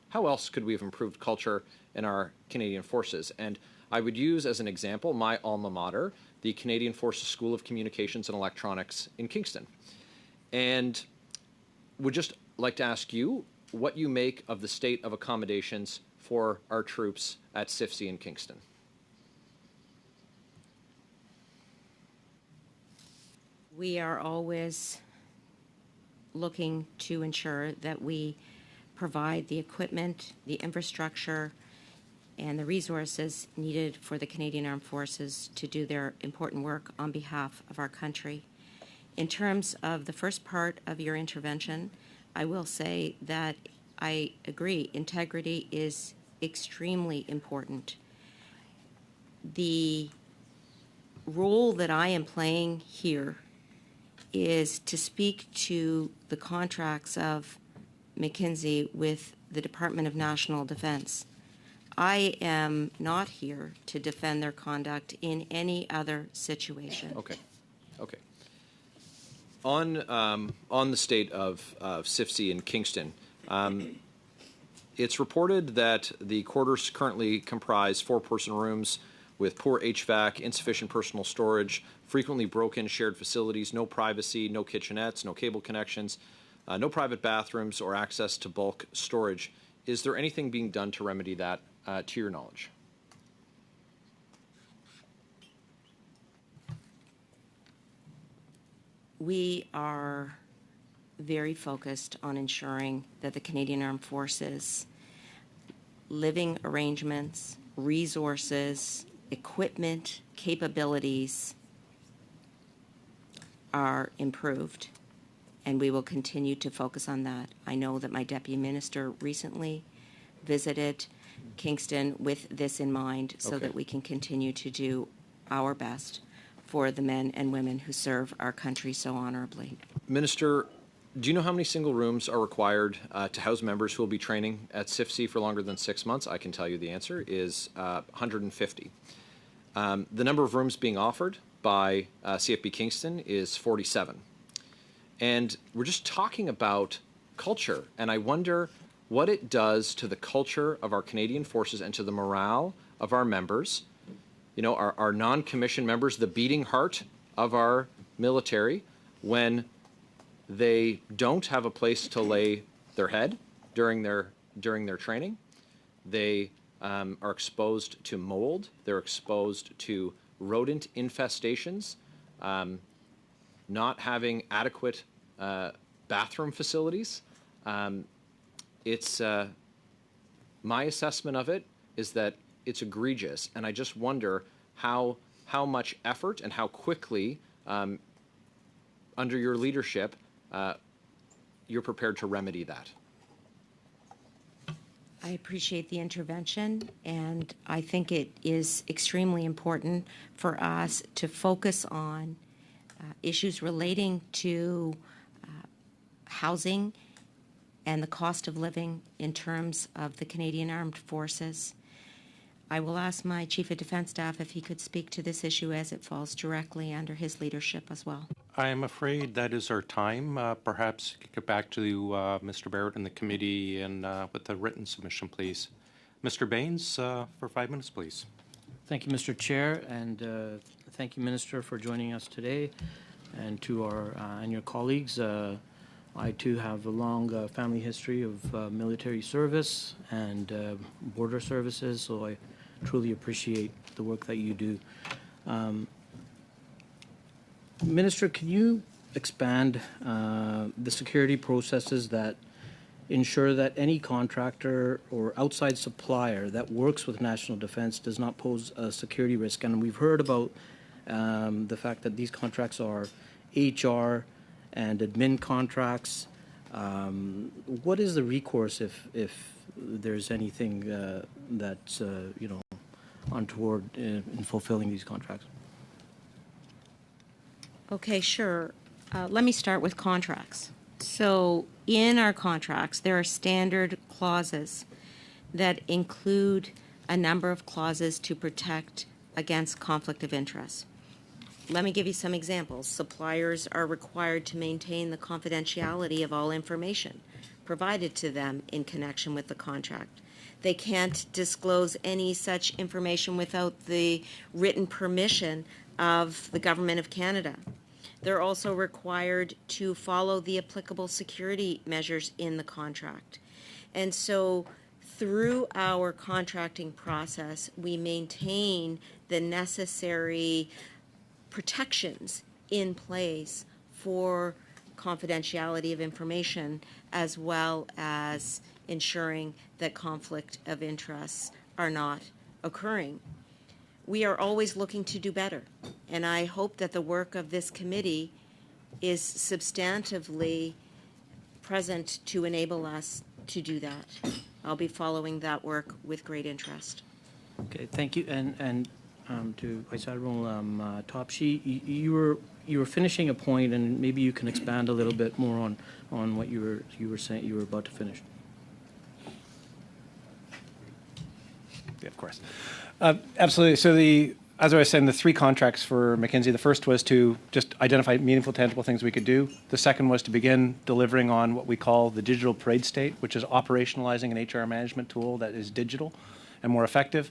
how else could we have improved culture in our Canadian forces? And I would use as an example my alma mater, the Canadian Forces School of Communications and Electronics in Kingston. And would just like to ask you what you make of the state of accommodations for our troops at CIFC in Kingston. We are always looking to ensure that we provide the equipment, the infrastructure, and the resources needed for the Canadian Armed Forces to do their important work on behalf of our country. In terms of the first part of your intervention, I will say that I agree, integrity is extremely important. The role that I am playing here is to speak to the contracts of McKinsey with the Department of National Defense. I am not here to defend their conduct in any other situation. Okay. On the state of CIFC in Kingston, it's reported that the quarters currently comprise 4-person rooms with poor HVAC, insufficient personal storage, frequently broken shared facilities, no privacy, no kitchenettes, no cable connections, no private bathrooms or access to bulk storage. Is there anything being done to remedy that, to your knowledge? We are very focused on ensuring that the Canadian Armed Forces living arrangements, resources, equipment, capabilities are improved. and we will continue to focus on that. I know that my deputy minister recently visited Kingston with this in mind so that we can continue to do our best for the men and women who serve our country so honorably. Minister, do you know how many single rooms are required to house members who will be training at CIFC for longer than 6 months? I can tell you the answer is 150. The number of rooms being offered by CFB Kingston is 47. And we're just talking about culture, and I wonder what it does to the culture of our Canadian forces and to the morale of our members, you know, our non-commissioned members, the beating heart of our military, when they don't have a place to lay their head during their training. They are exposed to mold. They're exposed to rodent infestations, not having adequate bathroom facilities. It's my assessment of it is that it's egregious, and I just wonder how much effort and how quickly, under your leadership, you're prepared to remedy that. I appreciate the intervention, and I think it is extremely important for us to focus on issues relating to housing and the cost of living in terms of the Canadian Armed Forces. I will ask my Chief of Defence Staff if he could speak to this issue as it falls directly under his leadership as well. I'm afraid that is our time. Perhaps get back to Mr. Barrett and the committee and with a written submission, please. Mr. Baines, for 5 minutes, please. Thank you, Mr. Chair, and thank you, Minister, for joining us today, and to our and your colleagues. I too have a long family history of military service and border services, so I truly appreciate the work that you do. Minister, can you expand the security processes that ensure that any contractor or outside supplier that works with national defense does not pose a security risk? And we've heard about the fact that these contracts are HR and admin contracts. What is the recourse if there's anything that's untoward in fulfilling these contracts? Okay, sure. Let me start with contracts. So in our contracts, there are standard clauses that include a number of clauses to protect against conflict of interest. Let me give you some examples. Suppliers are required to maintain the confidentiality of all information provided to them in connection with the contract. They can't disclose any such information without the written permission of the Government of Canada. They're also required to follow the applicable security measures in the contract. And so through our contracting process, we maintain the necessary protections in place for confidentiality of information, as well as ensuring that conflict of interests are not occurring. We are always looking to do better, and I hope that the work of this committee is substantively present to enable us to do that. I'll be following that work with great interest. Okay, thank you. And to Vice Admiral Topshee, you were finishing a point, and maybe you can expand a little bit more on what you were saying. You were about to finish. Yeah, of course. Absolutely. So as I was saying, the three contracts for McKinsey, the first was to just identify meaningful, tangible things we could do. The second was to begin delivering on what we call the digital parade state, which is operationalizing an HR management tool that is digital and more effective.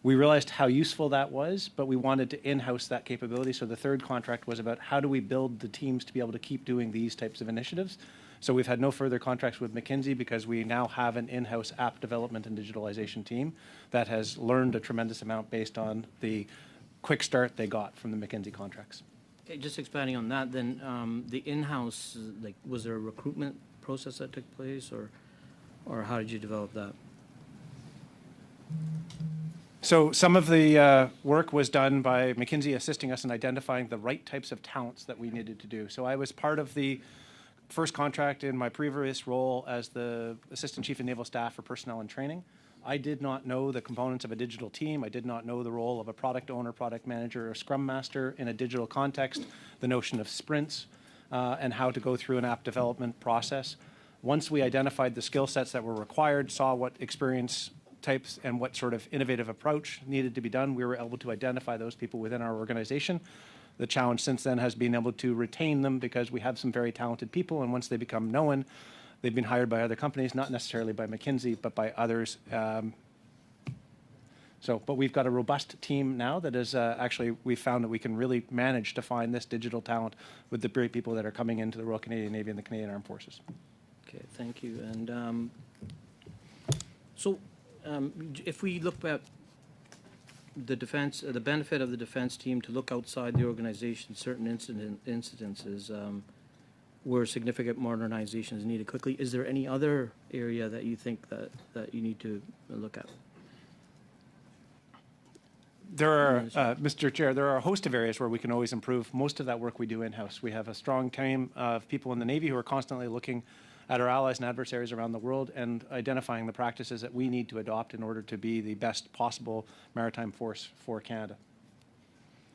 We realized how useful that was, but we wanted to in-house that capability. So the third contract was about how do we build the teams to be able to keep doing these types of initiatives. So we've had no further contracts with McKinsey because we now have an in-house app development and digitalization team that has learned a tremendous amount based on the quick start they got from the McKinsey contracts. Okay, just expanding on that, then the in-house, was there a recruitment process that took place, or how did you develop that? So some of the work was done by McKinsey assisting us in identifying the right types of talents that we needed to do. So I was part of the first contract in my previous role as the Assistant Chief of Naval Staff for Personnel and Training. I did not know the components of a digital team. I did not know the role of a product owner, product manager, or scrum master in a digital context, the notion of sprints, and how to go through an app development process. Once we identified the skill sets that were required, saw what experience types and what sort of innovative approach needed to be done, we were able to identify those people within our organization. The challenge since then has been able to retain them because we have some very talented people, and once they become known, they've been hired by other companies, not necessarily by McKinsey, but by others. But we've got a robust team now that is actually, we've found that we can really manage to find this digital talent with the great people that are coming into the Royal Canadian Navy and the Canadian Armed Forces. Okay, thank you. And if we look at the defense, the benefit of the defense team to look outside the organization, certain incidences where significant modernization is needed quickly. Is there any other area that you think that you need to look at? There are, Mr. Chair, there are a host of areas where we can always improve. Most of that work we do in-house. We have a strong team of people in the Navy who are constantly looking at our allies and adversaries around the world and identifying the practices that we need to adopt in order to be the best possible maritime force for Canada.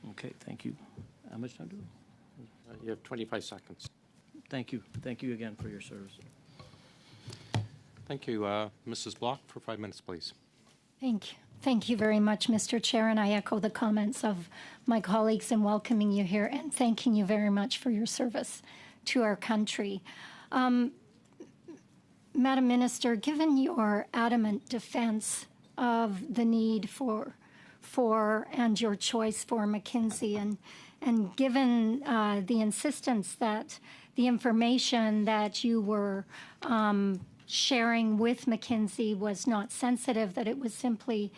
Okay, thank you. How much time do we? You have 25 seconds. Thank you. Thank you again for your service. Thank you. Mrs. Block, for 5 minutes, please. Thank you. Thank you very much, Mr. Chair, and I echo the comments of my colleagues in welcoming you here and thanking you very much for your service to our country. Madam Minister, given your adamant defense of the need for and your choice for McKinsey, and given the insistence that the information that you were sharing with McKinsey was not sensitive, that it was simply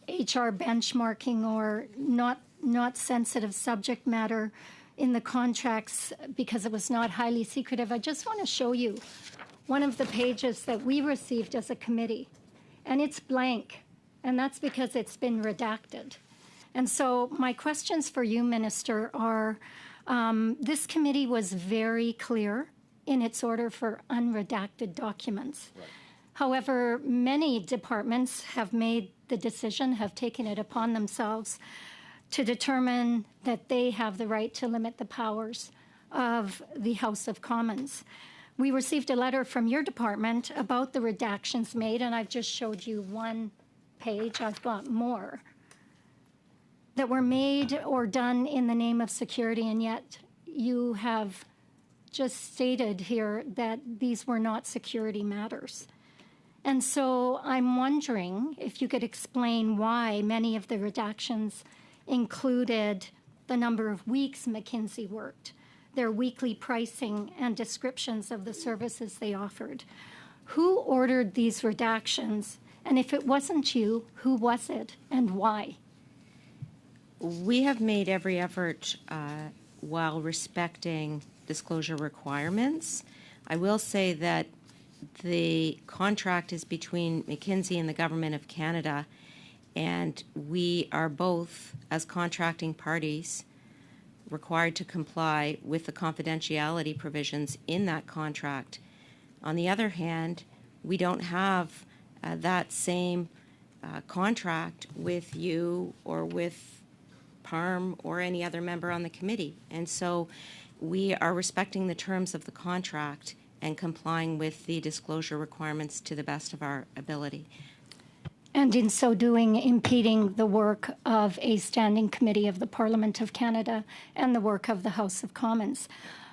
HR benchmarking or not sensitive subject matter in the contracts because it was not highly secretive, I just want to show you one of the pages that we received as a committee, and it's blank, and that's because it's been redacted. And so my questions for you, Minister, are this committee was very clear in its order for unredacted documents. Right. However, many departments have made the decision, have taken it upon themselves to determine that they have the right to limit the powers of the House of Commons. We received a letter from your department about the redactions made, and I've just showed you one page. I've got more that were made or done in the name of security, and yet you have just stated here that these were not security matters. And so I'm wondering if you could explain why many of the redactions included the number of weeks McKinsey worked, their weekly pricing, and descriptions of the services they offered. Who ordered these redactions? And if it wasn't you, who was it and why? We have made every effort while respecting disclosure requirements. I will say that the contract is between McKinsey and the Government of Canada, and we are both, as contracting parties, required to comply with the confidentiality provisions in that contract. On the other hand, we don't have that same contract with you or with PARM or any other member on the committee. And so we are respecting the terms of the contract and complying with the disclosure requirements to the best of our ability. And in so doing, impeding the work of a standing committee of the Parliament of Canada and the work of the House of Commons.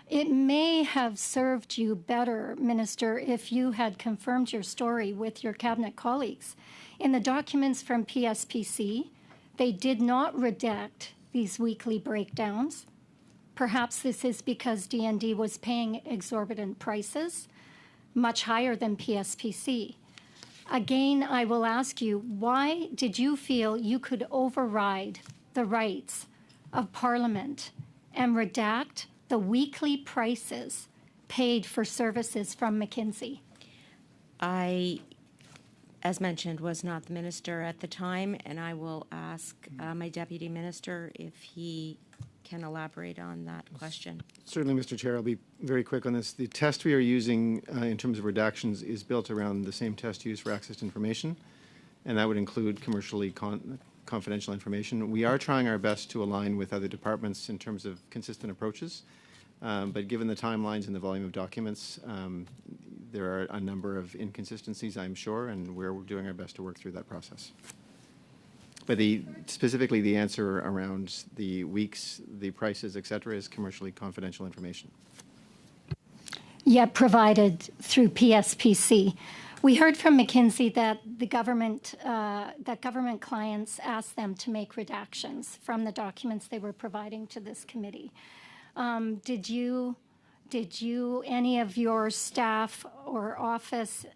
It may have served you better, Minister, if you had confirmed your story with your cabinet colleagues. In the documents from PSPC, they did not redact these weekly breakdowns. Perhaps this is because DND was paying exorbitant prices, much higher than PSPC. Again, I will ask you, why did you feel you could override the rights of Parliament and redact the weekly prices paid for services from McKinsey? I, as mentioned, was not the minister at the time, and I will ask my deputy minister if he can elaborate on that question. Certainly, Mr. Chair, I'll be very quick on this. The test we are using in terms of redactions is built around the same test used for access to information, and that would include commercially confidential information. We are trying our best to align with other departments in terms of consistent approaches, but given the timelines and the volume of documents, there are a number of inconsistencies, I'm sure, and we're doing our best to work through that process. But specifically the answer around the weeks, the prices, et cetera, is commercially confidential information. Yet provided through PSPC. We heard from McKinsey that the government clients asked them to make redactions from the documents they were providing to this committee. Did you, any of your staff or office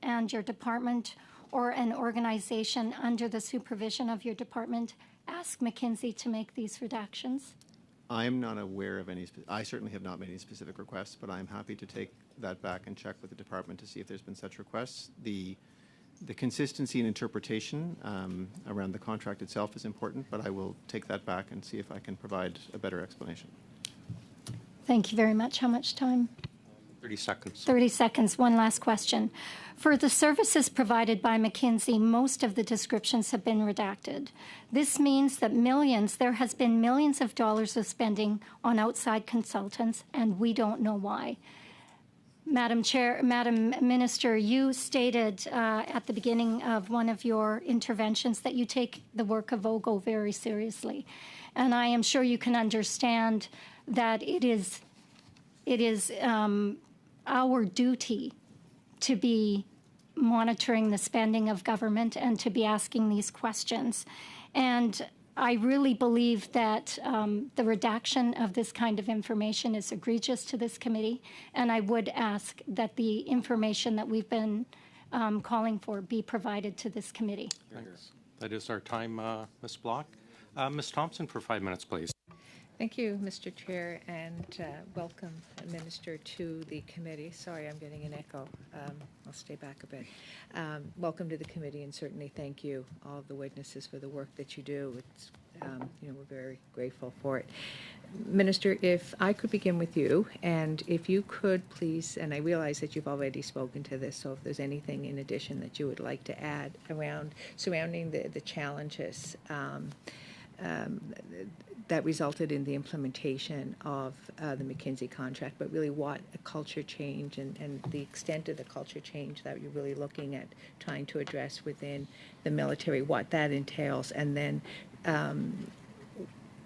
and your department or an organization under the supervision of your department ask McKinsey to make these redactions? I'm not aware of any. I certainly have not made any specific requests, but I'm happy to take that back and check with the department to see if there's been such requests. The consistency and interpretation around the contract itself is important, but I will take that back and see if I can provide a better explanation. Thank you very much. How much time? 30 seconds. 30 seconds. One last question. For the services provided by McKinsey, most of the descriptions have been redacted. This means that there has been millions of dollars of spending on outside consultants, and we don't know why. Madam Minister, you stated at the beginning of one of your interventions that you take the work of OGGO very seriously. And I am sure you can understand that it is our duty to be monitoring the spending of government and to be asking these questions. And I really believe that the redaction of this kind of information is egregious to this committee, and I would ask that the information that we've been calling for be provided to this committee. Thanks. That is our time, Ms. Block. Ms. Thompson for 5 minutes, please. Thank you, Mr. Chair, and welcome, Minister, to the committee. Sorry, I'm getting an echo. I'll stay back a bit. Welcome to the committee, and certainly thank you, all of the witnesses, for the work that you do. It's, we're very grateful for it. Minister, if I could begin with you, and if you could please, and I realize that you've already spoken to this, so if there's anything in addition that you would like to add around surrounding the challenges that resulted in the implementation of the McKinsey contract, but really what a culture change and the extent of the culture change that you're really looking at trying to address within the military, what that entails, and then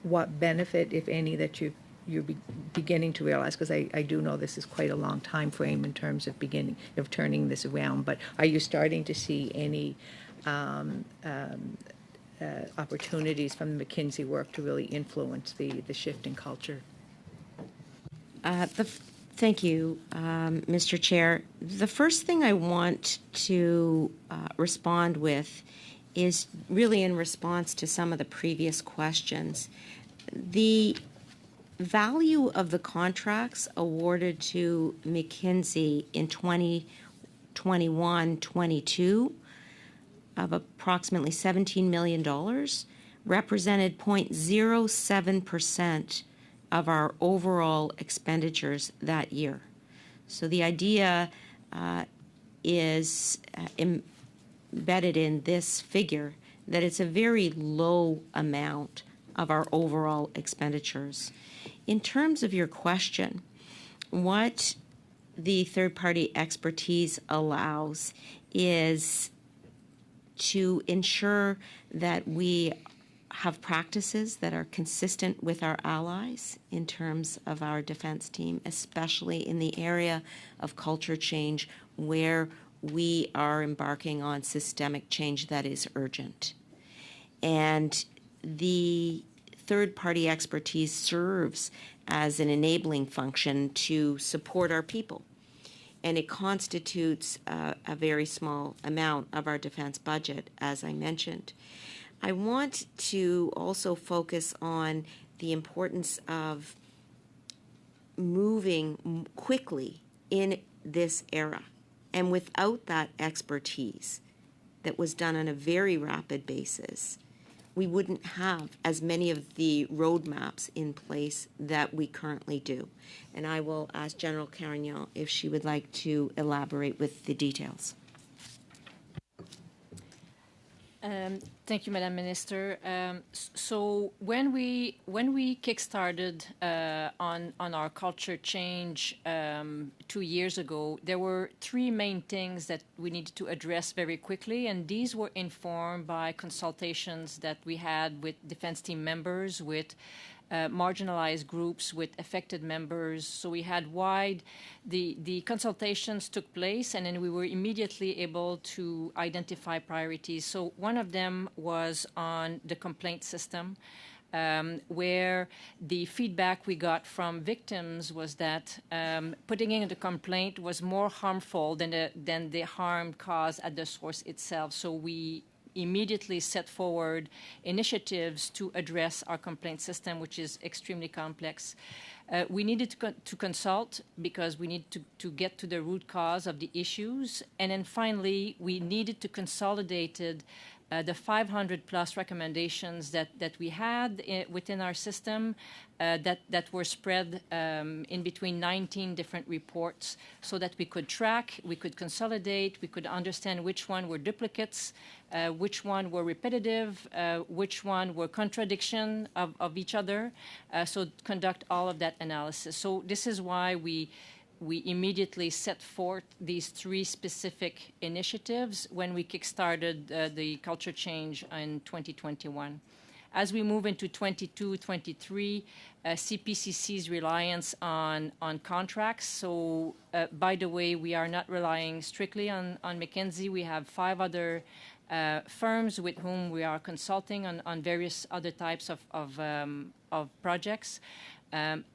what benefit, if any, that you're beginning to realize, because I do know this is quite a long time frame in terms of turning this around, but are you starting to see any opportunities from the McKinsey work to really influence the shift in culture? Thank you, Mr. Chair. The first thing I want to respond with is really in response to some of the previous questions. The value of the contracts awarded to McKinsey in 2021-22 of approximately $17 million represented 0.07% of our overall expenditures that year. So the idea is embedded in this figure that it's a very low amount of our overall expenditures. In terms of your question, what the third-party expertise allows is to ensure that we have practices that are consistent with our allies in terms of our defense team, especially in the area of culture change where we are embarking on systemic change that is urgent. And the third-party expertise serves as an enabling function to support our people. And it constitutes a very small amount of our defense budget, as I mentioned. I want to also focus on the importance of moving quickly in this era. And without that expertise that was done on a very rapid basis, we wouldn't have as many of the roadmaps in place that we currently do. And I will ask General Carignan if she would like to elaborate with the details. Thank you, Madam Minister. So when we kickstarted on our culture change 2 years ago, there were three main things that we needed to address very quickly, and these were informed by consultations that we had with defense team members, with marginalized groups, with affected members. So we had the consultations took place, and then we were immediately able to identify priorities. So one of them was on the complaint system, where the feedback we got from victims was that putting in the complaint was more harmful than the harm caused at the source itself. So we immediately set forward initiatives to address our complaint system, which is extremely complex. We needed to consult because we need to get to the root cause of the issues. And then finally, we needed to consolidate the 500 plus recommendations that we had within our system that were spread in between 19 different reports, so that we could track, we could consolidate, we could understand which one were duplicates, which one were repetitive, which one were contradiction of each other, so conduct all of that analysis. So this is why we immediately set forth these three specific initiatives when we kickstarted the culture change in 2021. As we move into 22-23, CPCC's reliance on contracts. So, by the way, we are not relying strictly on McKinsey. We have 5 other firms with whom we are consulting on various other types of projects.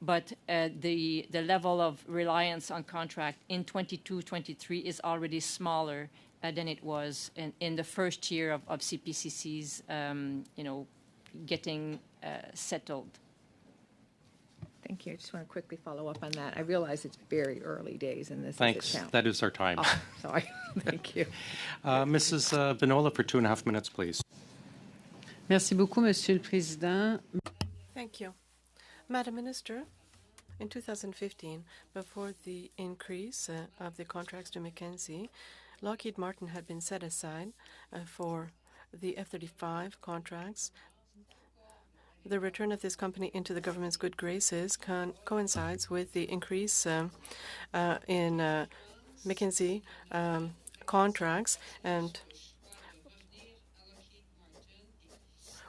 But the level of reliance on contract in 22-23 is already smaller than it was in the first year of CPCC's, getting settled. Thank you. I just want to quickly follow up on that. I realize it's very early days in this. Thanks. That is our time. Oh, sorry. Thank you. Mrs. Benola for 2.5 minutes, please. Merci beaucoup, Monsieur le Président. Thank you. Madam Minister, in 2015, before the increase of the contracts to McKinsey, Lockheed Martin had been set aside for the F-35 contracts. The return of this company into the government's good graces coincides with the increase in McKinsey contracts. And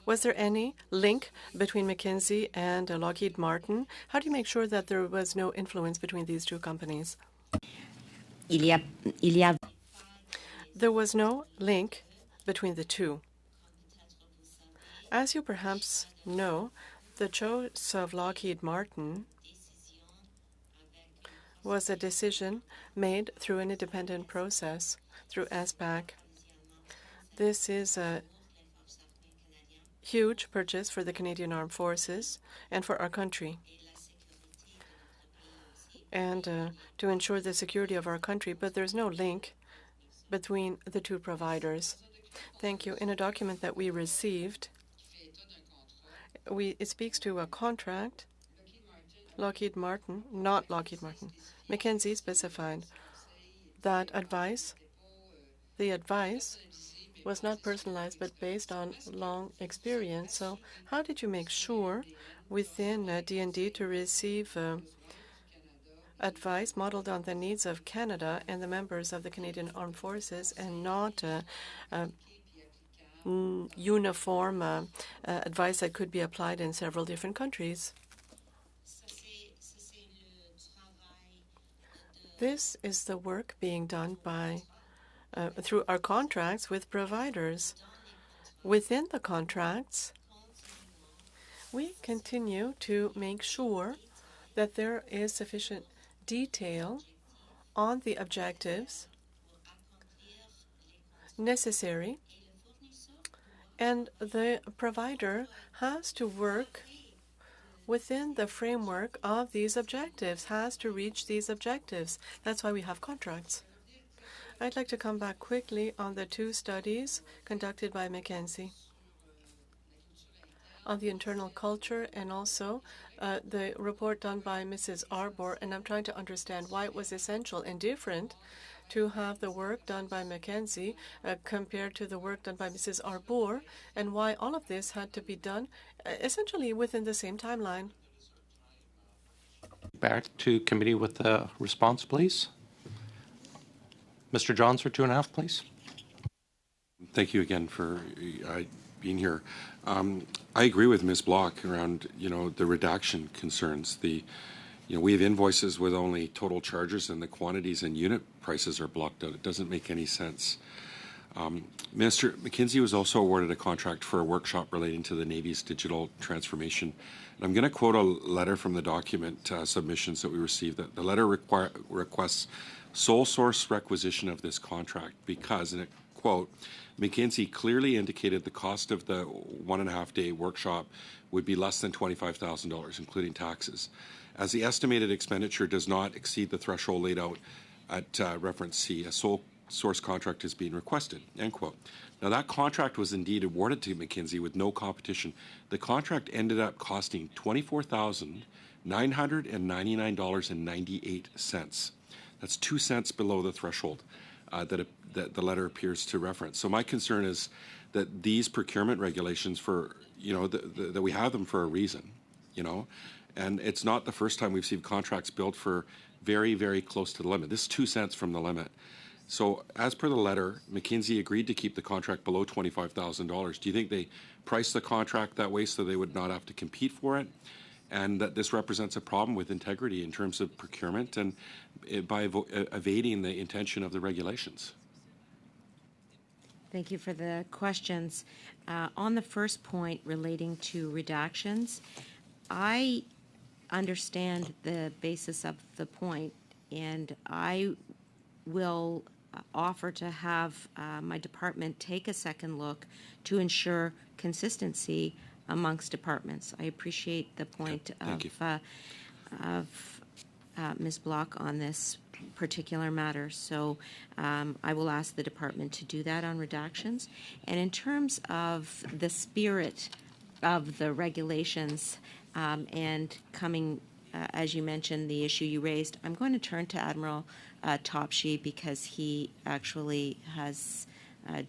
was there any link between McKinsey and Lockheed Martin? How do you make sure that there was no influence between these two companies? There was no link between the two. As you perhaps know, the choice of Lockheed Martin was a decision made through an independent process, through SPAC. This is a huge purchase for the Canadian Armed Forces and for our country, and to ensure the security of our country, but there's no link between the two providers. Thank you. In a document that we received, it speaks to a contract. Lockheed Martin, not Lockheed Martin, McKinsey specified that the advice was not personalized but based on long experience. So how did you make sure within D&D to receive advice modeled on the needs of Canada and the members of the Canadian Armed Forces, and not uniform advice that could be applied in several different countries? This is the work being done by through our contracts with providers. Within the contracts, we continue to make sure that there is sufficient detail on the objectives necessary, and the provider has to work within the framework of these objectives, has to reach these objectives. That's why we have contracts. I'd like to come back quickly on the 2 studies conducted by McKinsey. on the internal culture and also the report done by Mrs. Arbour, and I'm trying to understand why it was essential and different to have the work done by Mackenzie compared to the work done by Mrs. Arbour, and why all of this had to be done essentially within the same timeline. Back to committee with a response, please. Mr. Johns for 2.5, please. Thank you again for being here. I agree with Ms. Block around, the redaction concerns. We have invoices with only total charges and the quantities and unit prices are blocked out. It doesn't make any sense. Minister McKinsey was also awarded a contract for a workshop relating to the Navy's digital transformation. And I'm going to quote a letter from the document submissions that we received. That the letter requests sole source requisition of this contract because, and it quote, McKinsey clearly indicated the cost of the 1.5-day workshop would be less than $25,000, including taxes, as the estimated expenditure does not exceed the threshold laid out at reference C. A sole source contract is being requested, end quote. Now, that contract was indeed awarded to McKinsey with no competition. The contract ended up costing $24,999.98. That's 2 cents below the threshold that the letter appears to reference. So my concern is that these procurement regulations that we have them for a reason, and it's not the first time we've seen contracts built for very, very close to the limit. This is 2 cents from the limit. So as per the letter, McKinsey agreed to keep the contract below $25,000. Do you think they priced the contract that way so they would not have to compete for it? And that this represents a problem with integrity in terms of procurement and by evading the intention of the regulations? Thank you for the questions. On the first point relating to redactions, I understand the basis of the point, and I will offer to have my department take a second look to ensure consistency amongst departments. I appreciate the point of Ms. Block on this particular matter. So I will ask the department to do that on redactions. And in terms of the spirit of the regulations and coming, as you mentioned, the issue you raised, I'm going to turn to Admiral Topshee because he actually has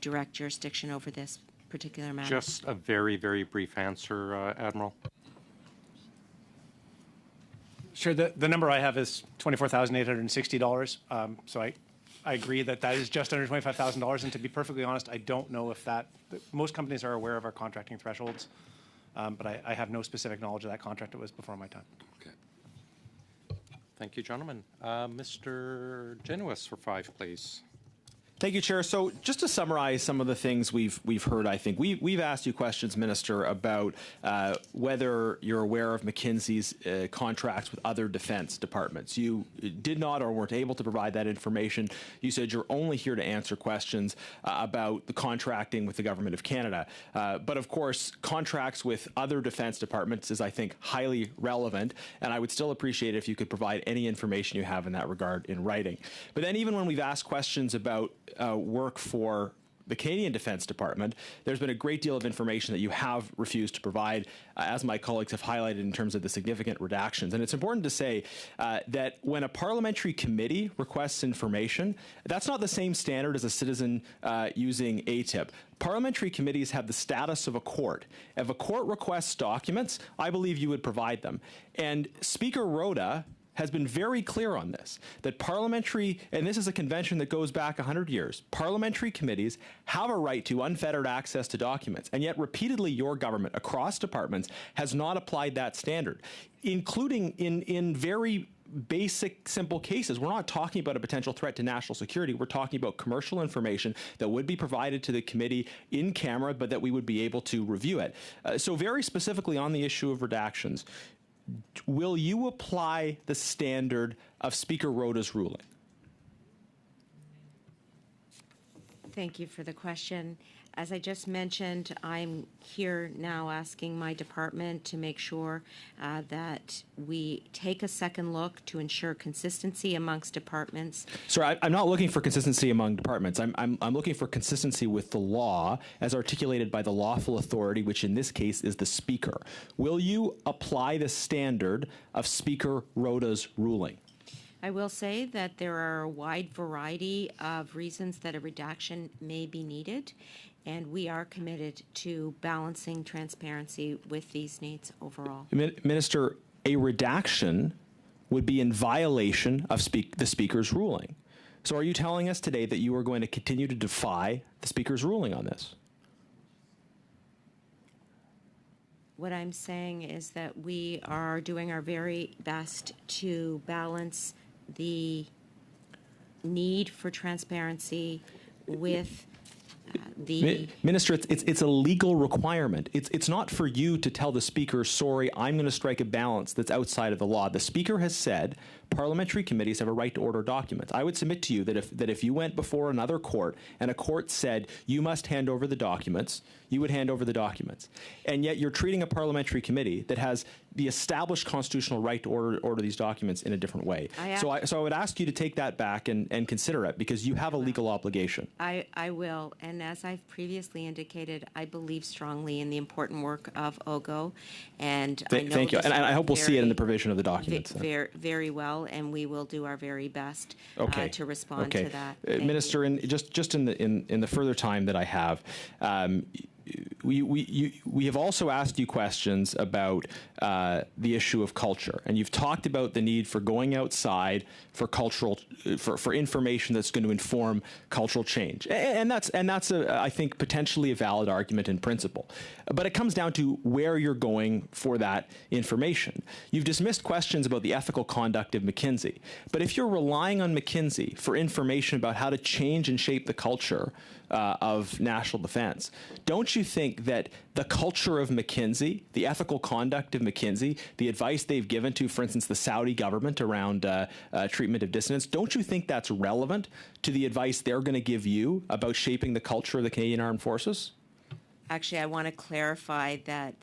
direct jurisdiction over this particular matter. Just a very, very brief answer, Admiral. Sure. The number I have is $24,860. So I agree that is just under $25,000. And to be perfectly honest, I don't know if most companies are aware of our contracting thresholds, but I have no specific knowledge of that contract. It was before my time. Okay. Thank you, gentlemen. Mr. Genuis for 5, please. Thank you, Chair. So just to summarize some of the things we've heard, I think we've asked you questions, Minister, about whether you're aware of McKinsey's contracts with other defense departments. You did not or weren't able to provide that information. You said you're only here to answer questions about the contracting with the Government of Canada. But of course, contracts with other defense departments is, I think, highly relevant, and I would still appreciate it if you could provide any information you have in that regard in writing. But then even when we've asked questions about work for the Canadian Defence Department, there's been a great deal of information that you have refused to provide, as my colleagues have highlighted in terms of the significant redactions. And it's important to say that when a parliamentary committee requests information, that's not the same standard as a citizen using ATIP. Parliamentary committees have the status of a court. If a court requests documents, I believe you would provide them. And Speaker Rhoda has been very clear on this, that parliamentary, and this is a convention that goes back 100 years, parliamentary committees have a right to unfettered access to documents, and yet repeatedly your government across departments has not applied that standard, including in very basic, simple cases. We're not talking about a potential threat to national security. We're talking about commercial information that would be provided to the committee in camera, but that we would be able to review it. So very specifically on the issue of redactions, will you apply the standard of Speaker Rhoda's ruling? Thank you for the question. As I just mentioned, I'm here now asking my department to make sure that we take a second look to ensure consistency amongst departments. Sir, I'm not looking for consistency among departments. I'm looking for consistency with the law as articulated by the lawful authority, which in this case is the Speaker. Will you apply the standard of Speaker Rhoda's ruling? I will say that there are a wide variety of reasons that a redaction may be needed, and we are committed to balancing transparency with these needs overall. Minister, a redaction would be in violation of the Speaker's ruling. So are you telling us today that you are going to continue to defy the Speaker's ruling on this? What I'm saying is that we are doing our very best to balance the need for transparency with Minister, it's a legal requirement. It's not for you to tell the Speaker, sorry, I'm going to strike a balance that's outside of the law. The Speaker has said parliamentary committees have a right to order documents. I would submit to you that if you went before another court and a court said you must hand over the documents, you would hand over the documents. And yet you're treating a parliamentary committee that has the established constitutional right to order these documents in a different way. So I would ask you to take that back and consider it, because you have a legal obligation. I will, and as I've previously indicated, I believe strongly in the important work of OGGO, and I know thank you, and I hope we'll see it in the provision of the documents. Very well, and we will do our very best to respond to that. Minister, just in the further time that I have, we have also asked you questions about the issue of culture, and you've talked about the need for going outside for cultural for information that's going to inform cultural change, and that's I think potentially a valid argument in principle, but it comes down to where you're going for that information. You've dismissed questions about the ethical conduct of McKinsey, but if you're relying on McKinsey for information about how to change and shape the culture of national defense, don't you think that the culture of McKinsey, the ethical conduct of McKinsey, the advice they've given to, for instance, the Saudi government around treatment of dissidents, don't you think that's relevant to the advice they're going to give you about shaping the culture of the Canadian Armed Forces? Actually, I want to clarify that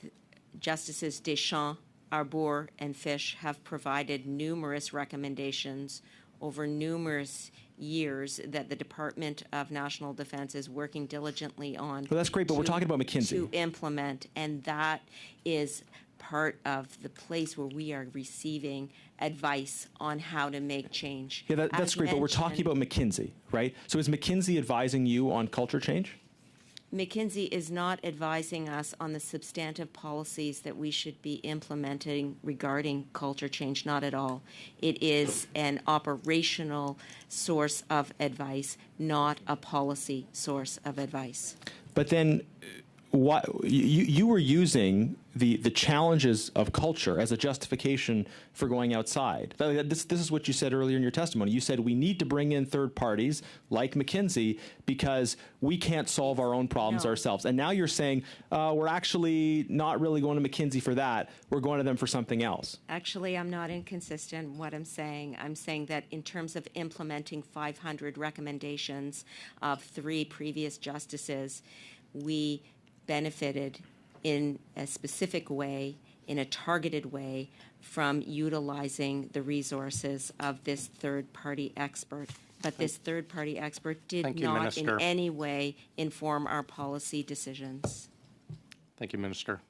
Justices Deschamps, Arbour, and Fish have provided numerous recommendations over numerous years that the Department of National Defense is working diligently on. Well, that's great, but we're talking about McKinsey. To implement, and that is part of the place where we are receiving advice on how to make change. Yeah, that's great, but we're talking about McKinsey, right? So is McKinsey advising you on culture change? McKinsey is not advising us on the substantive policies that we should be implementing regarding culture change, not at all. It is an operational source of advice, not a policy source of advice. But then what you were using the challenges of culture as a justification for going outside. This is what you said earlier in your testimony. You said we need to bring in third parties like McKinsey because we can't solve our own problems ourselves. And now you're saying we're actually not really going to McKinsey for that. We're going to them for something else. Actually, I'm not inconsistent in what I'm saying. I'm saying that in terms of implementing 500 recommendations of 3 previous justices, we benefited in a specific way, in a targeted way, from utilizing the resources of this third-party expert. But this third-party expert did not in any way inform our policy decisions. Thank you, Minister.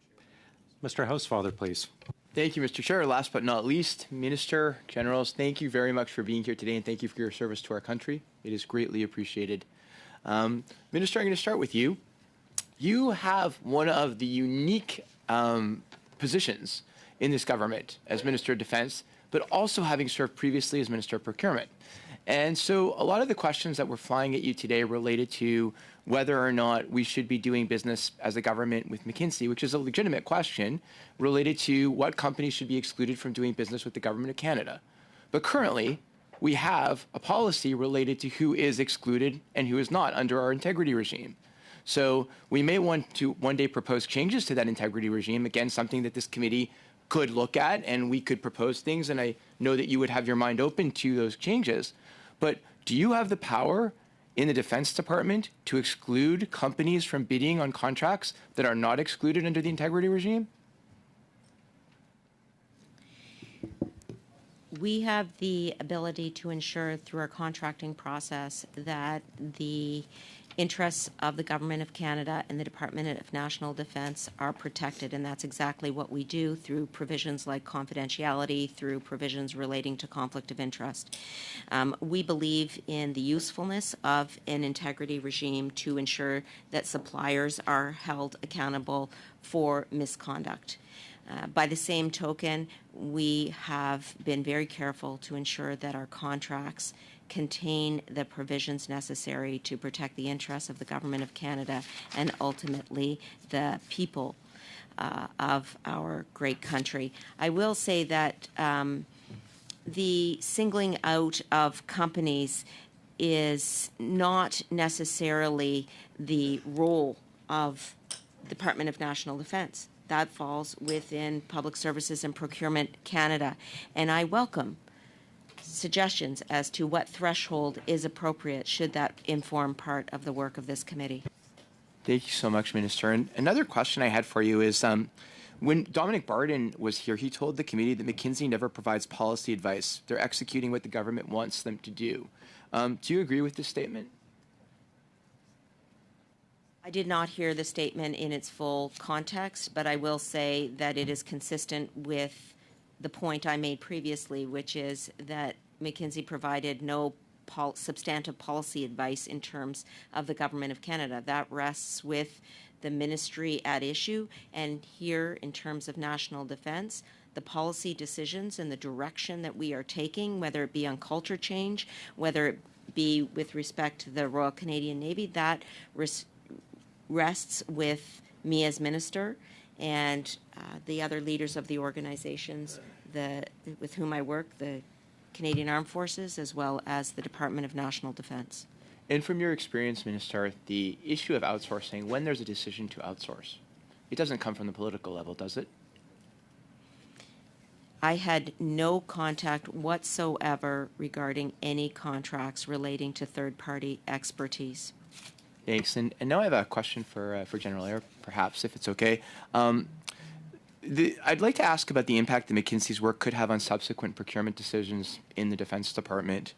Mr. Housefather, please. Thank you, Mr. Chair. Last but not least, Minister, Generals, thank you very much for being here today, and thank you for your service to our country. It is greatly appreciated. Minister, I'm going to start with you. You have one of the unique positions in this government as Minister of Defense, but also having served previously as Minister of Procurement. And so a lot of the questions that we're flying at you today related to whether or not we should be doing business as a government with McKinsey, which is a legitimate question related to what companies should be excluded from doing business with the Government of Canada. But currently, we have a policy related to who is excluded and who is not under our integrity regime. So we may want to one day propose changes to that integrity regime, again, something that this committee could look at, and we could propose things, and I know that you would have your mind open to those changes. But do you have the power in the Defense Department to exclude companies from bidding on contracts that are not excluded under the integrity regime? We have the ability to ensure through our contracting process that the interests of the Government of Canada and the Department of National Defence are protected, and that's exactly what we do through provisions like confidentiality, through provisions relating to conflict of interest. We believe in the usefulness of an integrity regime to ensure that suppliers are held accountable for misconduct. By the same token, we have been very careful to ensure that our contracts contain the provisions necessary to protect the interests of the Government of Canada and ultimately the people of our great country. I will say that the singling out of companies is not necessarily the role of the Department of National Defence. That falls within Public Services and Procurement Canada. And I welcome suggestions as to what threshold is appropriate should that inform part of the work of this committee. Thank you so much, Minister. And another question I had for you is, when Dominic Barden was here, he told the committee that McKinsey never provides policy advice. They're executing what the government wants them to do. Do you agree with this statement? I did not hear the statement in its full context, but I will say that it is consistent with the point I made previously, which is that McKinsey provided no substantive policy advice in terms of the Government of Canada. That rests with the ministry at issue, and here in terms of national defence, the policy decisions and the direction that we are taking, whether it be on culture change, whether it be with respect to the Royal Canadian Navy, that rests with me as minister and the other leaders of the organizations with whom I work, the Canadian Armed Forces, as well as the Department of National Defence. And from your experience, Minister, the issue of outsourcing, when there's a decision to outsource, it doesn't come from the political level, does it? I had no contact whatsoever regarding any contracts relating to third-party expertise. Thanks. And now I have a question for General Eyre, perhaps, if it's okay. I'd like to ask about the impact that McKinsey's work could have on subsequent procurement decisions in the Defense Department.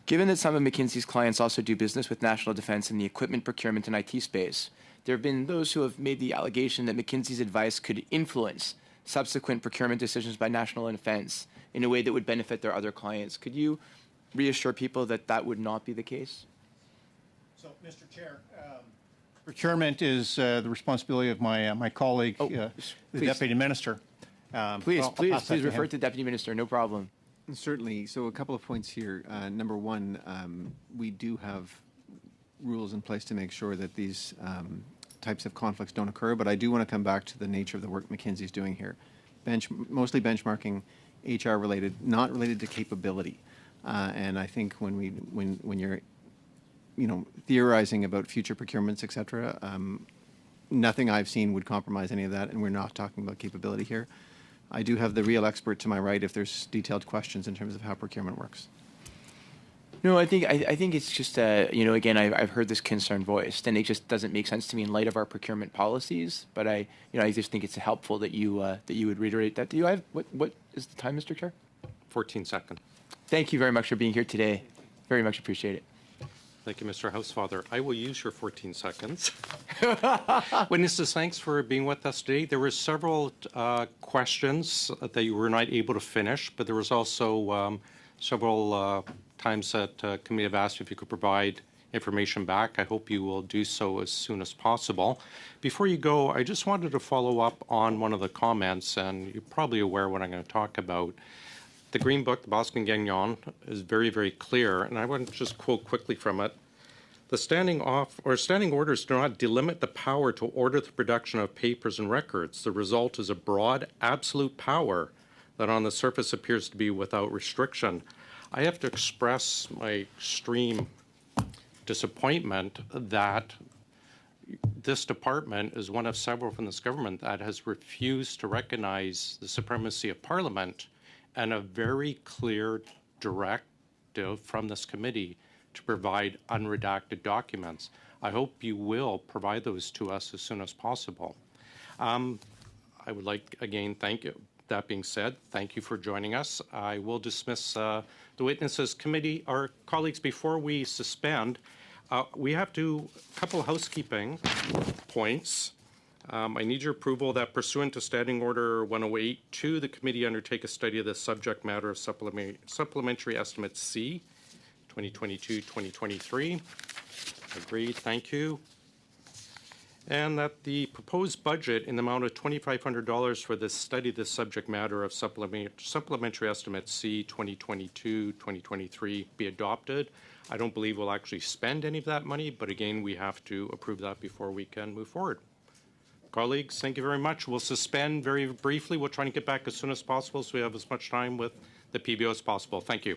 Given that some of McKinsey's clients also do business with national defense in the equipment procurement and IT space, there have been those who have made the allegation that McKinsey's advice could influence subsequent procurement decisions by national defense in a way that would benefit their other clients. Could you reassure people that that would not be the case? So, Mr. Chair, procurement is the responsibility of my colleague, the Deputy Minister. Please refer to the Deputy Minister, no problem. Certainly. So a couple of points here. Number one, we do have rules in place to make sure that these types of conflicts don't occur, but I do want to come back to the nature of the work McKinsey's doing here. Mostly benchmarking, HR related, not related to capability. And I think when you're theorizing about future procurements, et cetera, nothing I've seen would compromise any of that, and we're not talking about capability here. I do have the real expert to my right if there's detailed questions in terms of how procurement works. No, I think it's just again, I've heard this concern voiced, and it just doesn't make sense to me in light of our procurement policies. But I just think it's helpful that you would reiterate that. Do you have what is the time, Mr. Chair? 14 seconds. Thank you very much for being here today. Very much appreciate it. Thank you, Mr. Housefather. I will use your 14 seconds. Witnesses, thanks for being with us today. There were several questions that you were not able to finish, but there was also several times that committee have asked if you could provide information back. I hope you will do so as soon as possible. Before you go, I just wanted to follow up on one of the comments, and you're probably aware what I'm going to talk about. The Green Book, the Boston Gagnon, is very, very clear, and I want to just quote quickly from it. The standing orders do not delimit the power to order the production of papers and records. The result is a broad, absolute power that on the surface appears to be without restriction. I have to express my extreme disappointment that this department is one of several from this government that has refused to recognize the supremacy of Parliament and a very clear directive from this committee to provide unredacted documents. I hope you will provide those to us as soon as possible. I would like, again, thank you. That being said, thank you for joining us. I will dismiss the Witnesses Committee. Our colleagues, before we suspend, we have to a couple of housekeeping points. I need your approval that pursuant to Standing Order 108.2, the committee undertake a study of the subject matter of Supplementary Estimate C, 2022-2023. Agreed, thank you. And that the proposed budget in the amount of $2,500 for this study, the subject matter of Supplementary Estimate C 2022-2023 be adopted. I don't believe we'll actually spend any of that money, but again, we have to approve that before we can move forward. Colleagues, thank you very much. We'll suspend very briefly. We'll try to get back as soon as possible so we have as much time with the PBO as possible. Thank you.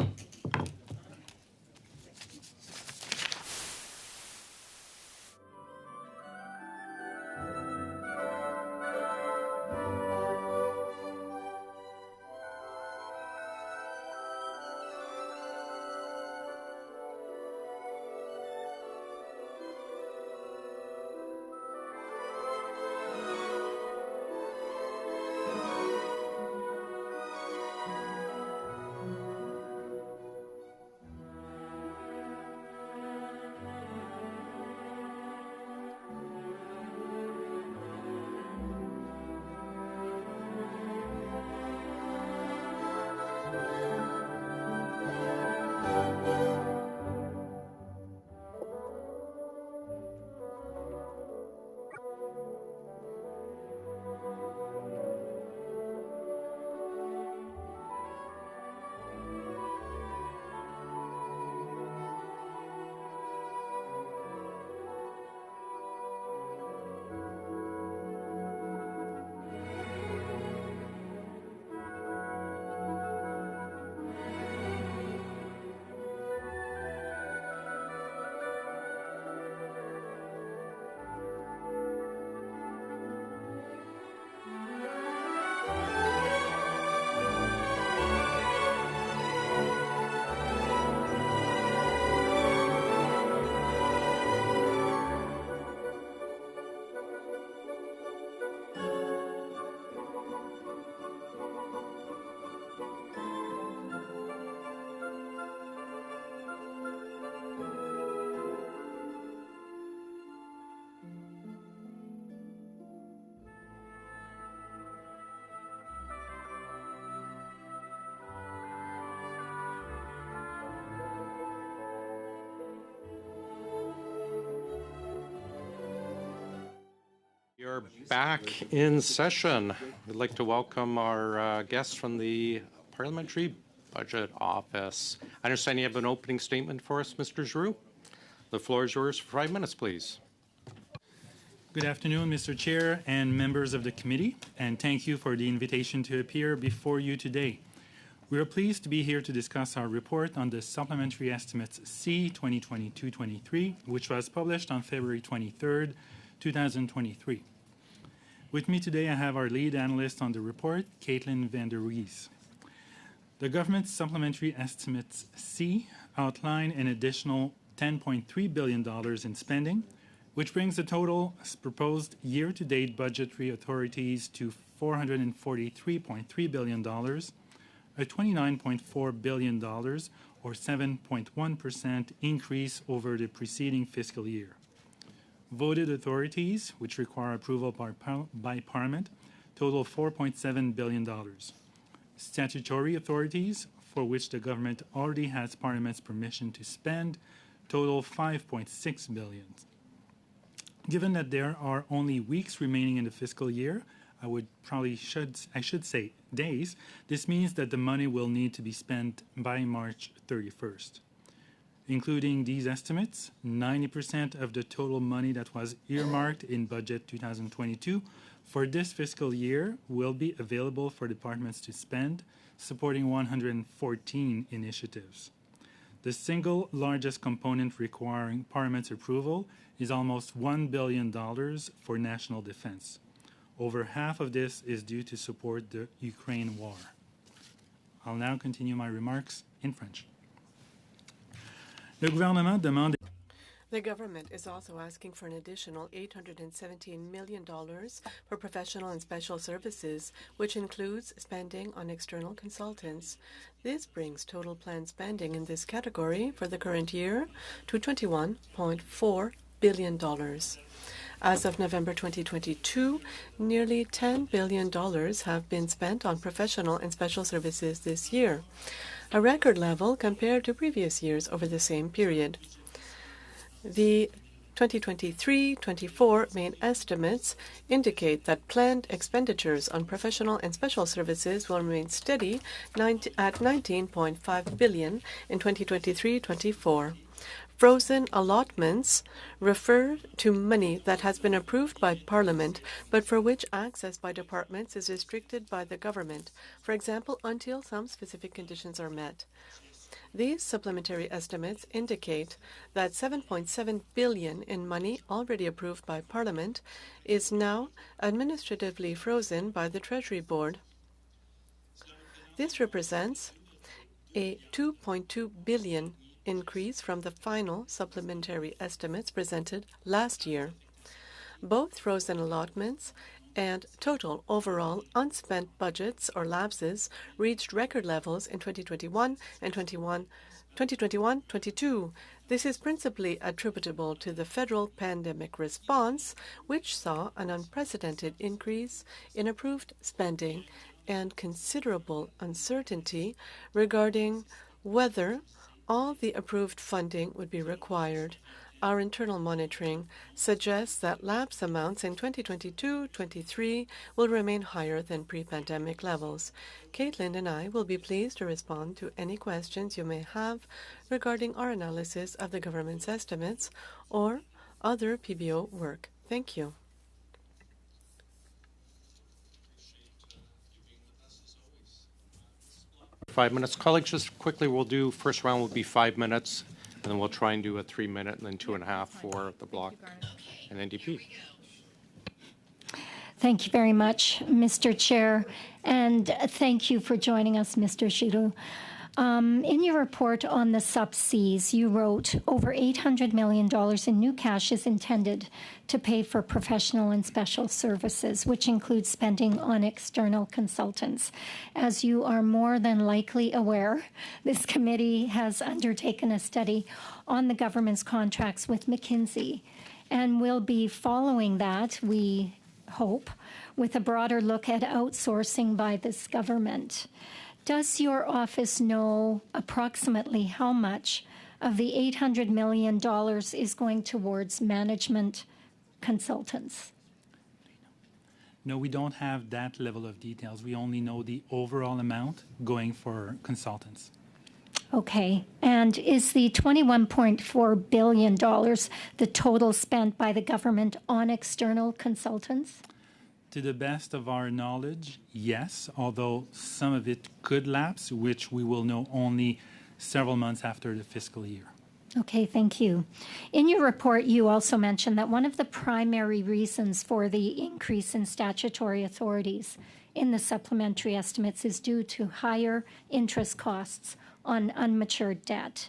We are back in session. We'd like to welcome our guests from the Parliamentary Budget Office. I understand you have an opening statement for us, Mr. Giroux. The floor is yours for 5 minutes, please. Good afternoon, Mr. Chair and members of the committee, and thank you for the invitation to appear before you today. We are pleased to be here to discuss our report on the Supplementary Estimates C 2022-23, which was published on February 23rd, 2023. With me today, I have our lead analyst on the report, Caitlin van der Ruijs. The government's Supplementary Estimates C outline an additional $10.3 billion in spending, which brings the total proposed year-to-date budgetary authorities to $443.3 billion, a $29.4 billion, or 7.1% increase over the preceding fiscal year. Voted authorities, which require approval by Parliament, total $4.7 billion. Statutory authorities, for which the government already has Parliament's permission to spend, total $5.6 billion. Given that there are only weeks remaining in the fiscal year, I should say days, this means that the money will need to be spent by March 31st. Including these estimates, 90% of the total money that was earmarked in Budget 2022 for this fiscal year will be available for departments to spend, supporting 114 initiatives. The single largest component requiring Parliament's approval is almost $1 billion for national defense. Over half of this is due to support the Ukraine war. I'll now continue my remarks in French. Le gouvernement demande The government is also asking for an additional $817 million for professional and special services, which includes spending on external consultants. This brings total planned spending in this category for the current year to $21.4 billion. As of November 2022, nearly $10 billion have been spent on professional and special services this year, a record level compared to previous years over the same period. The 2023-24 main estimates indicate that planned expenditures on professional and special services will remain steady at $19.5 billion in 2023-24. Frozen allotments refer to money that has been approved by Parliament, but for which access by departments is restricted by the government, for example, until some specific conditions are met. These supplementary estimates indicate that $7.7 billion in money already approved by Parliament is now administratively frozen by the Treasury Board. This represents a $2.2 billion increase from the final supplementary estimates presented last year. Both frozen allotments and total overall unspent budgets or lapses reached record levels in 2021 and 2021-22. This is principally attributable to the federal pandemic response, which saw an unprecedented increase in approved spending and considerable uncertainty regarding whether all the approved funding would be required. Our internal monitoring suggests that lapse amounts in 2022-23 will remain higher than pre-pandemic levels. Caitlin and I will be pleased to respond to any questions you may have regarding our analysis of the government's estimates or other PBO work. Thank you. .5 minutes. Colleagues, just quickly, we'll do, first round will be 5 minutes, and then we'll try and do a 3-minute and then 2.5 for the block and NDP. Thank you very much, Mr. Chair, and thank you for joining us, Mr. Giroux. In your report on the subsidies, you wrote over $800 million in new cash is intended to pay for professional and special services, which includes spending on external consultants. As you are more than likely aware, this committee has undertaken a study on the government's contracts with McKinsey and will be following that, we hope, with a broader look at outsourcing by this government. Does your office know approximately how much of the $800 million is going towards management consultants? No, we don't have that level of details. We only know the overall amount going for consultants. Okay. And is the $21.4 billion the total spent by the government on external consultants? To the best of our knowledge, yes, although some of it could lapse, which we will know only several months after the fiscal year. Okay, thank you. In your report, you also mentioned that one of the primary reasons for the increase in statutory authorities in the supplementary estimates is due to higher interest costs on unmatured debt.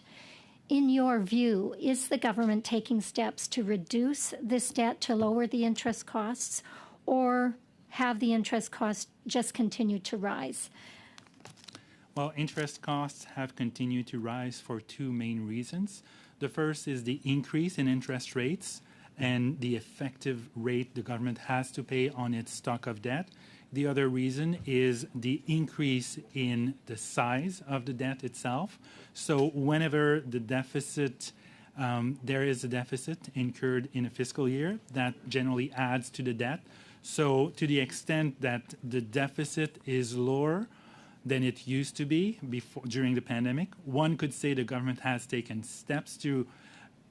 In your view, is the government taking steps to reduce this debt to lower the interest costs, or have the interest costs just continued to rise? Well, interest costs have continued to rise for two main reasons. The first is the increase in interest rates and the effective rate the government has to pay on its stock of debt. The other reason is the increase in the size of the debt itself. So whenever the deficit, there is a deficit incurred in a fiscal year, that generally adds to the debt. So to the extent that the deficit is lower than it used to be before, during the pandemic, one could say the government has taken steps to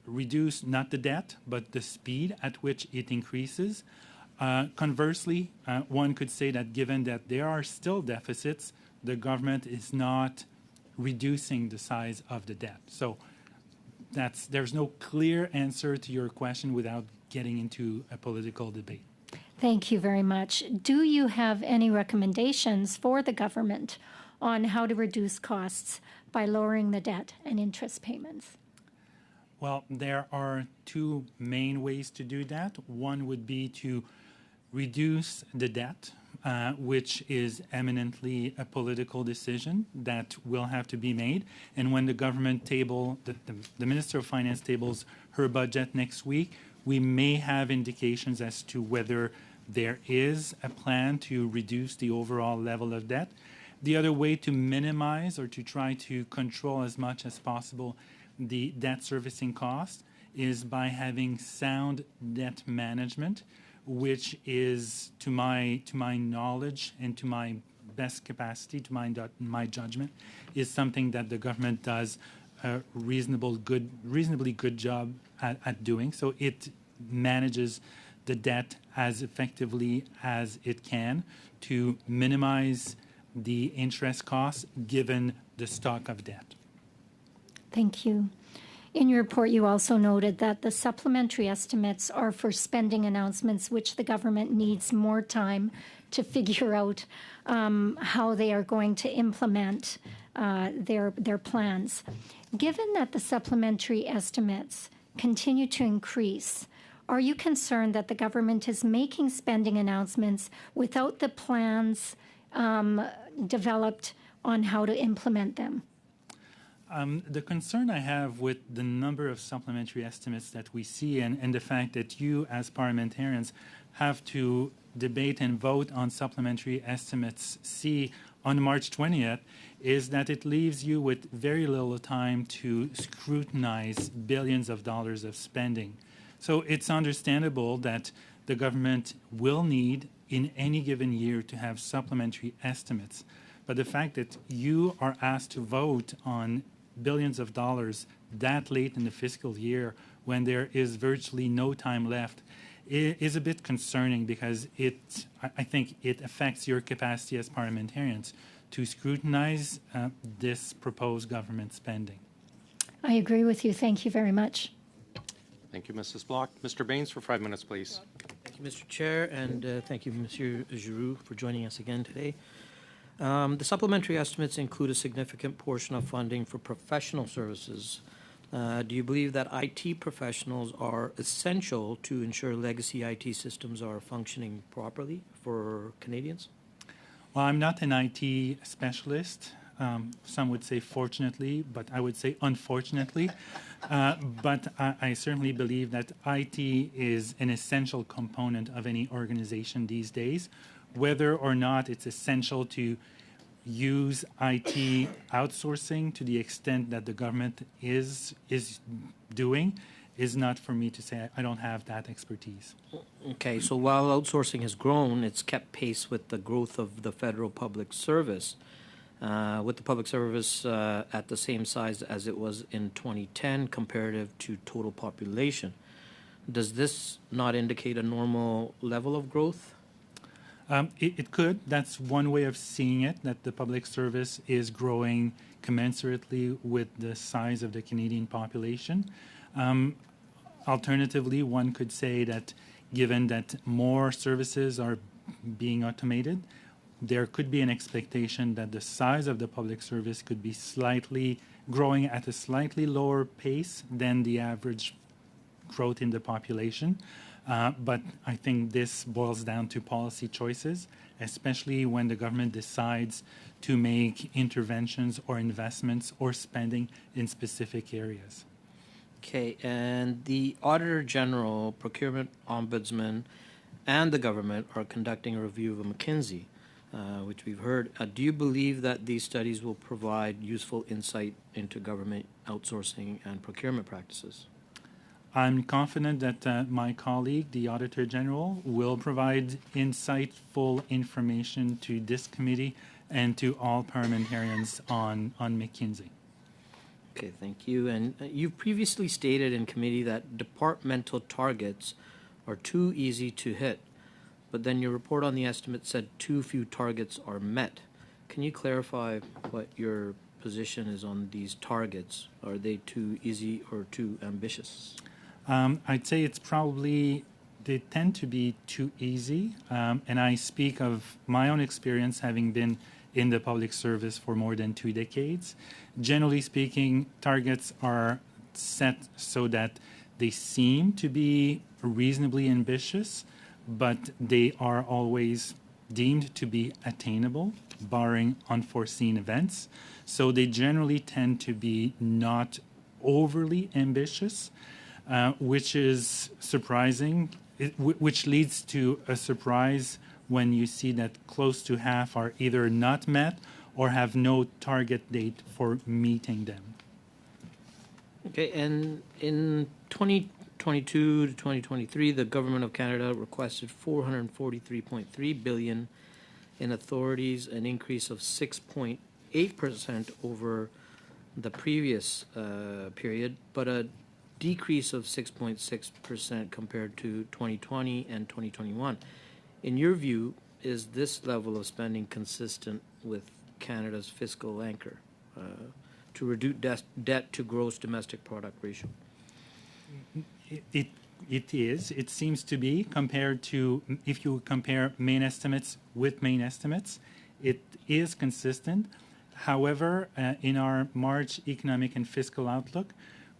reduce not the debt, but the speed at which it increases. Conversely, one could say that given that there are still deficits, the government is not reducing the size of the debt. So there's no clear answer to your question without getting into a political debate. Thank you very much. Do you have any recommendations for the government on how to reduce costs by lowering the debt and interest payments? Well, there are two main ways to do that. One would be to reduce the debt, which is eminently a political decision that will have to be made. And when the government the Minister of Finance tables her budget next week, we may have indications as to whether there is a plan to reduce the overall level of debt. The other way to minimize or to try to control as much as possible the debt servicing cost is by having sound debt management, which is, to my knowledge and to my best capacity, to my judgment, is something that the government does a reasonably good job at doing. So it manages the debt as effectively as it can to minimize the interest costs given the stock of debt. Thank you. In your report, you also noted that the supplementary estimates are for spending announcements which the government needs more time to figure out how they are going to implement their plans. Given that the supplementary estimates continue to increase, are you concerned that the government is making spending announcements without the plans developed on how to implement them? The concern I have with the number of supplementary estimates that we see and the fact that you as parliamentarians have to debate and vote on supplementary estimates C on March 20th is that it leaves you with very little time to scrutinize billions of dollars of spending. So it's understandable that the government will need in any given year to have supplementary estimates. But the fact that you are asked to vote on billions of dollars that late in the fiscal year when there is virtually no time left is a bit concerning because I think it affects your capacity as parliamentarians to scrutinize this proposed government spending. I agree with you. Thank you very much. Thank you, Mrs. Block. Mr. Baines for 5 minutes, please. Thank you, Mr. Chair, and thank you, Monsieur Giroux, for joining us again today. The supplementary estimates include a significant portion of funding for professional services. Do you believe that IT professionals are essential to ensure legacy IT systems are functioning properly for Canadians? Well, I'm not an IT specialist. Some would say fortunately, but I would say unfortunately. But I certainly believe that IT is an essential component of any organization these days. Whether or not it's essential to use IT outsourcing to the extent that the government is doing is not for me to say. I don't have that expertise. Okay, so while outsourcing has grown, it's kept pace with the growth of the federal public service. With the public service at the same size as it was in 2010 comparative to total population. Does this not indicate a normal level of growth? It could. That's one way of seeing it, that the public service is growing commensurately with the size of the Canadian population. Alternatively, one could say that given that more services are being automated, there could be an expectation that the size of the public service could be slightly growing at a slightly lower pace than the average growth in the population. But I think this boils down to policy choices, especially when the government decides to make interventions or investments or spending in specific areas. Okay, and the Auditor General, Procurement Ombudsman, and the government are conducting a review of McKinsey, which we've heard. Do you believe that these studies will provide useful insight into government outsourcing and procurement practices? I'm confident that my colleague, the Auditor General, will provide insightful information to this committee and to all parliamentarians on McKinsey. Okay, thank you. And you've previously stated in committee that departmental targets are too easy to hit, but then your report on the estimate said too few targets are met. Can you clarify what your position is on these targets? Are they too easy or too ambitious? I'd say it's probably, they tend to be too easy. And I speak of my own experience having been in the public service for more than 2 decades. Generally speaking, targets are set so that they seem to be reasonably ambitious, but they are always deemed to be attainable, barring unforeseen events. So they generally tend to be not overly ambitious, which is surprising, which leads to a surprise when you see that close to half are either not met or have no target date for meeting them. Okay, and in 2022 to 2023, the Government of Canada requested $443.3 billion in authorities, an increase of 6.8% over the previous period, but a decrease of 6.6% compared to 2020 and 2021. In your view, is this level of spending consistent with Canada's fiscal anchor to reduce debt to gross domestic product ratio? It is. It seems to be compared to, if you compare main estimates with main estimates, it is consistent. However, in our March economic and fiscal outlook,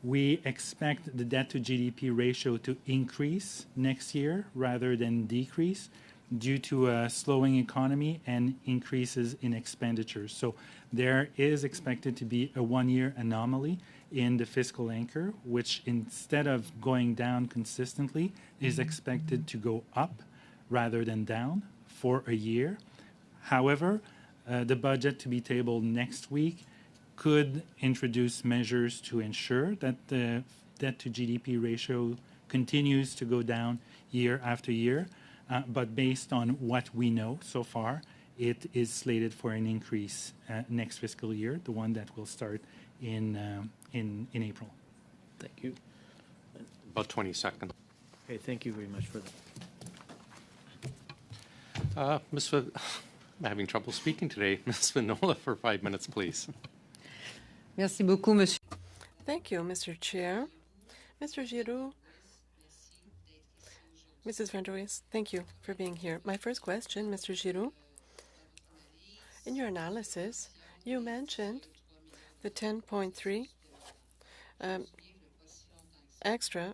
we expect the debt to GDP ratio to increase next year rather than decrease due to a slowing economy and increases in expenditures. So there is expected to be a one-year anomaly in the fiscal anchor, which instead of going down consistently, is expected to go up rather than down for a year. However, the budget to be tabled next week could introduce measures to ensure that the debt to GDP ratio continues to go down year after year. But based on what we know so far, it is slated for an increase next fiscal year, the one that will start in April. Thank you. About 20 seconds. Okay, thank you very much for that. I'm having trouble speaking today. Ms. Vinola, for 5 minutes, please. Merci beaucoup, Monsieur. Thank you, Mr. Chair. Mr. Giroux, Mrs. Vanderies, thank you for being here. My first question, Mr. Giroux, in your analysis, you mentioned the 10.3 extra,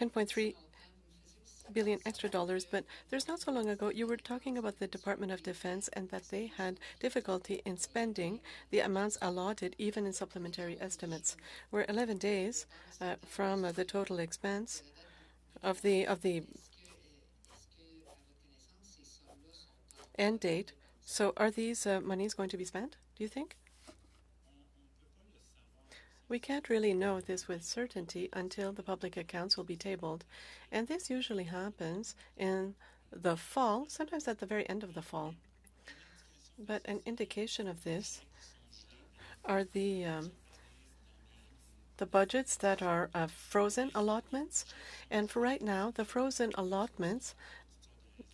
10.3 billion extra dollars, but there's not so long ago you were talking about the Department of Defense and that they had difficulty in spending the amounts allotted even in supplementary estimates. We're 11 days from the total expense of the end date. So are these monies going to be spent, do you think? We can't really know this with certainty until the public accounts will be tabled. And this usually happens in the fall, sometimes at the very end of the fall. But an indication of this are the budgets that are frozen allotments. And for right now, the frozen allotments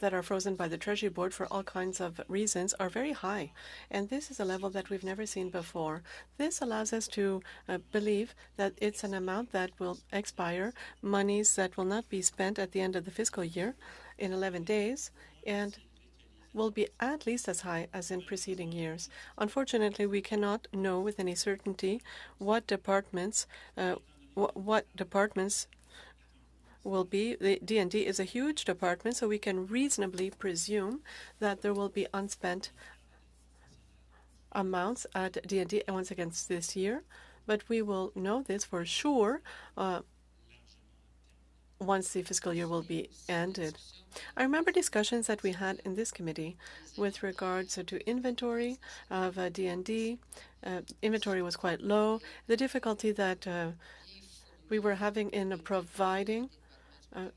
that are frozen by the Treasury Board for all kinds of reasons are very high. And this is a level that we've never seen before. This allows us to believe that it's an amount that will expire, monies that will not be spent at the end of the fiscal year in 11 days, and will be at least as high as in preceding years. Unfortunately, we cannot know with any certainty what departments will be. The D&D is a huge department, so we can reasonably presume that there will be unspent amounts at D&D once again this year, but we will know this for sure once the fiscal year will be ended. I remember discussions that we had in this committee with regards to inventory of D&D. Inventory was quite low. The difficulty that we were having in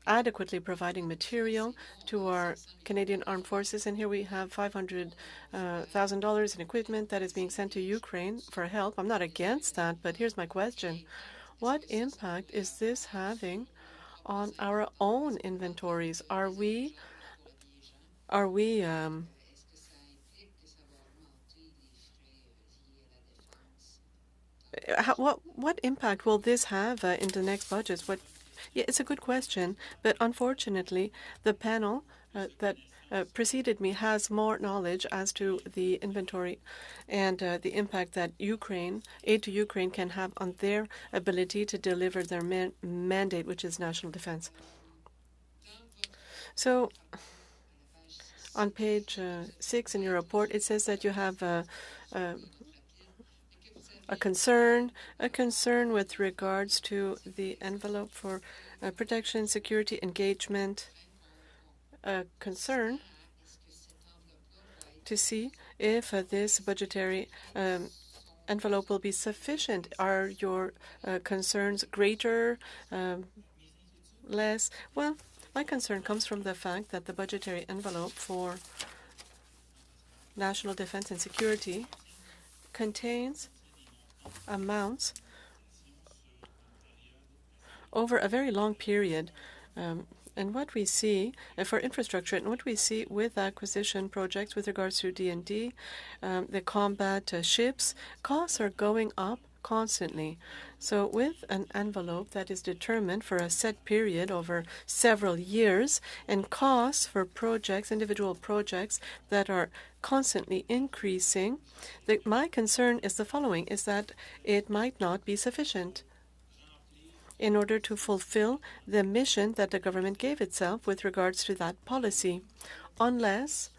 adequately providing material to our Canadian Armed Forces. And here we have $500,000 in equipment that is being sent to Ukraine for help. I'm not against that, but here's my question. What impact is this having on our own inventories? What impact will this have in the next budgets? Yeah, it's a good question, but unfortunately, the panel that preceded me has more knowledge as to the inventory and the impact that aid to Ukraine can have on their ability to deliver their mandate, which is national defense. So on page 6 in your report, it says that you have a concern with regards to the envelope for protection, security, engagement, a concern to see if this budgetary envelope will be sufficient. Are your concerns greater, less? Well, my concern comes from the fact that the budgetary envelope for national defense and security contains amounts over a very long period. And what we see for infrastructure, and what we see with acquisition projects with regards to D&D, the combat ships, costs are going up constantly. So with an envelope that is determined for a set period over several years, and costs for projects, individual projects that are constantly increasing, my concern is the following, is that it might not be sufficient in order to fulfill the mission that the government gave itself with regards to that policy, unless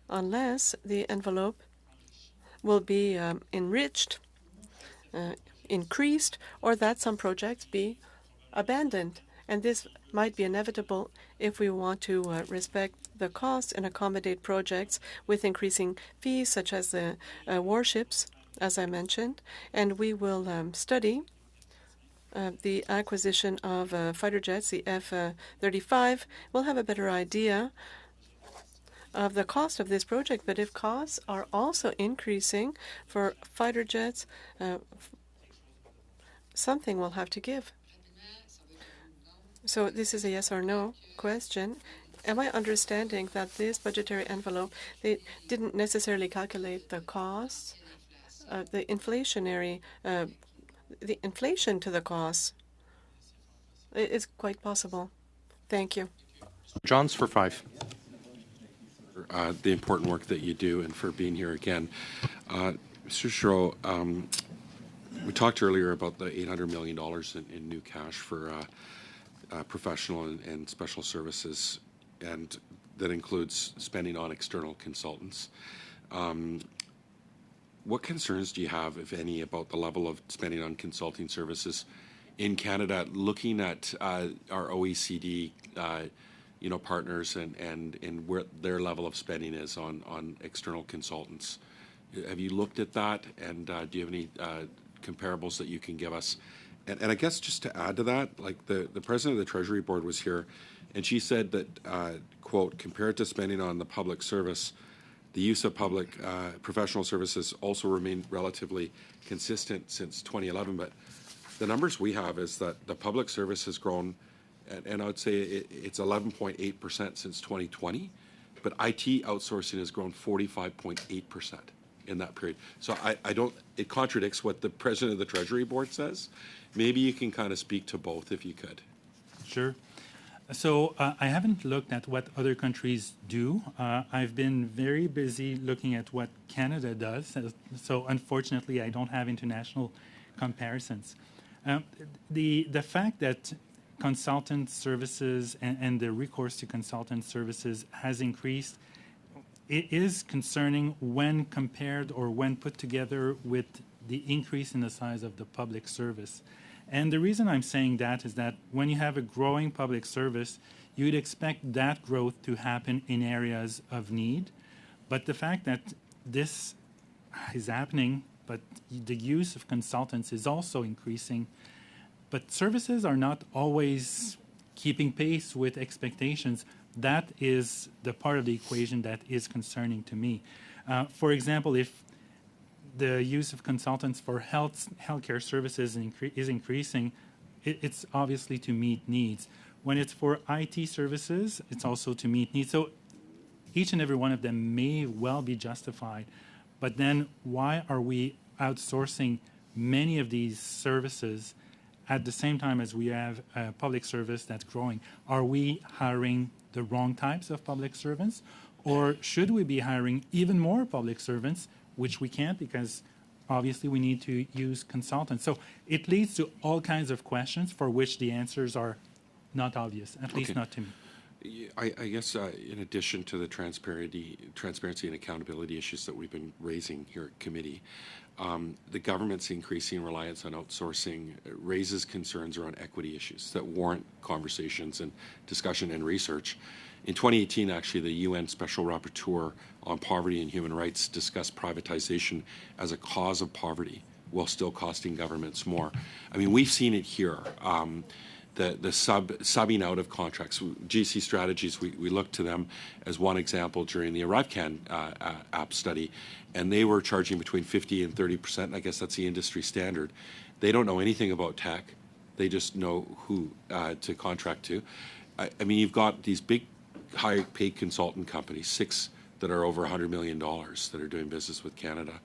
the envelope will be enriched, increased, or that some projects be abandoned. And this might be inevitable if we want to respect the cost and accommodate projects with increasing fees, such as the warships, as I mentioned. And we will study the acquisition of fighter jets, the F-35. We'll have a better idea of the cost of this project. But if costs are also increasing for fighter jets, something will have to give. So this is a yes or no question. Am I understanding that this budgetary envelope, they didn't necessarily calculate the costs, the inflationary, the inflation to the costs? It is quite possible. Thank you. Johns for 5. The important work that you do and for being here again. Mr. Shiro, we talked earlier about the $800 million in new cash for professional and special services, and that includes spending on external consultants. What concerns do you have, if any, about the level of spending on consulting services in Canada, looking at our OECD partners and where their level of spending is on external consultants? Have you looked at that, and do you have any comparables that you can give us? And I guess just to add to that, like the president of the Treasury Board was here, and she said that, quote, compared to spending on the public service, the use of public professional services also remained relatively consistent since 2011. But the numbers we have is that the public service has grown, and I would say it's 11.8% since 2020, but IT outsourcing has grown 45.8% in that period. So it contradicts what the president of the Treasury Board says. Maybe you can kind of speak to both if you could. Sure. So I haven't looked at what other countries do. I've been very busy looking at what Canada does. So unfortunately, I don't have international comparisons. The fact that consultant services and the recourse to consultant services has increased, it is concerning when compared or when put together with the increase in the size of the public service. And the reason I'm saying that is that when you have a growing public service, you'd expect that growth to happen in areas of need. But the fact that this is happening, but the use of consultants is also increasing, but services are not always keeping pace with expectations. That is the part of the equation that is concerning to me. For example, if the use of consultants for healthcare services is increasing, it's obviously to meet needs. When it's for IT services, it's also to meet needs. So each and every one of them may well be justified. But then why are we outsourcing many of these services at the same time as we have a public service that's growing, are we hiring the wrong types of public servants? Or should we be hiring even more public servants, which we can't because obviously we need to use consultants? So it leads to all kinds of questions for which the answers are not obvious, at least not to me. I guess in addition to the transparency and accountability issues that we've been raising here at committee, the government's increasing reliance on outsourcing raises concerns around equity issues that warrant conversations and discussion and research. In 2018, actually, the UN Special Rapporteur on Poverty and Human Rights discussed privatization as a cause of poverty while still costing governments more. I mean, we've seen it here. The subbing out of contracts. GC Strategies, we looked to them as one example during the ArriveCan app study, and they were charging between 50 and 30%, and I guess that's the industry standard. They don't know anything about tech. They just know who to contract to. I mean, you've got these big, high-paid consultant companies, 6 that are over $100 million that are doing business with Canada,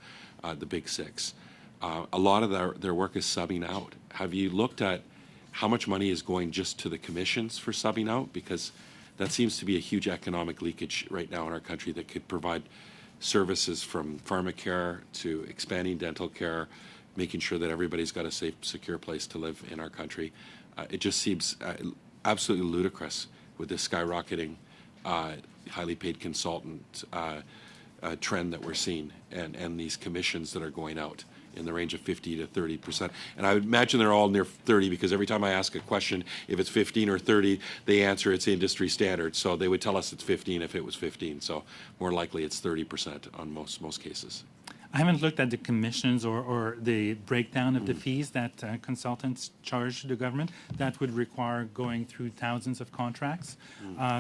the big 6. A lot of their work is subbing out. Have you looked at how much money is going just to the commissions for subbing out? Because that seems to be a huge economic leakage right now in our country that could provide services from pharmacare to expanding dental care, making sure that everybody's got a safe, secure place to live in our country. It just seems absolutely ludicrous with this skyrocketing, highly paid consultant trend that we're seeing and these commissions that are going out in the range of 50 to 30%. And I would imagine they're all near 30 because every time I ask a question, if it's 15 or 30, they answer it's industry standard. So they would tell us it's 15 if it was 15. So more likely it's 30% on most cases. I haven't looked at the commissions or the breakdown of the fees that consultants charge the government. That would require going through thousands of contracts.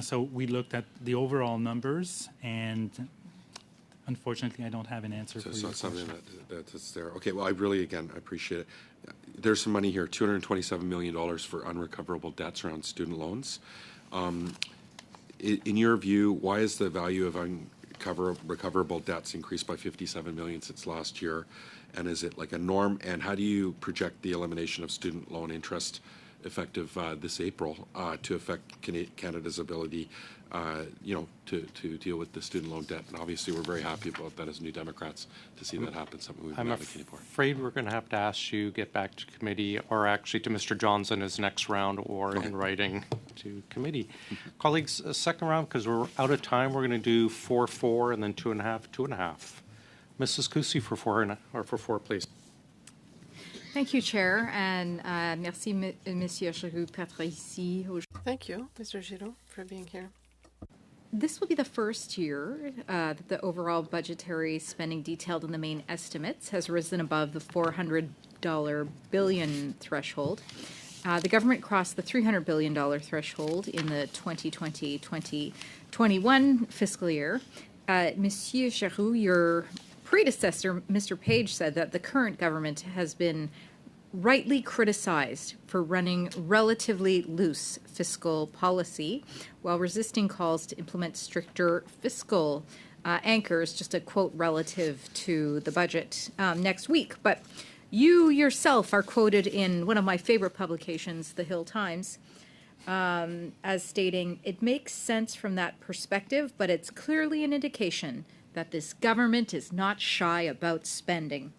So we looked at the overall numbers, and unfortunately, I don't have an answer for you. So it's something that's there. Okay, well, I appreciate it. There's some money here, $227 million for unrecoverable debts around student loans. In your view, why is the value of recoverable debts increased by $57 million since last year? And is it like a norm? And how do you project the elimination of student loan interest effective this April to affect Canada's ability to deal with the student loan debt? And obviously we're very happy about that as New Democrats to see that happen, something we've been advocating for. I'm afraid we're going to have to ask you get back to committee, or actually to Mr. Johnson his next round, or in writing to committee. Colleagues, a second round, because we're out of time. We're going to do 4-4 and then 2.5, 2.5. Mrs. Kusi for 4, please. Thank you, Chair, and merci, Monsieur Giroux, d'être ici. Thank you, Mr. Giroux, for being here. This will be the first year that the overall budgetary spending detailed in the main estimates has risen above the $400 billion threshold. The government crossed the $300 billion threshold in the 2020-2021 fiscal year. Monsieur Giroux, your predecessor, Mr. Page, said that the current government has been rightly criticized for running relatively loose fiscal policy while resisting calls to implement stricter fiscal anchors, just a quote relative to the budget next week. But you yourself are quoted in one of my favorite publications, The Hill Times, as stating, "It makes sense from that perspective, but it's clearly an indication that this government is not shy about spending,"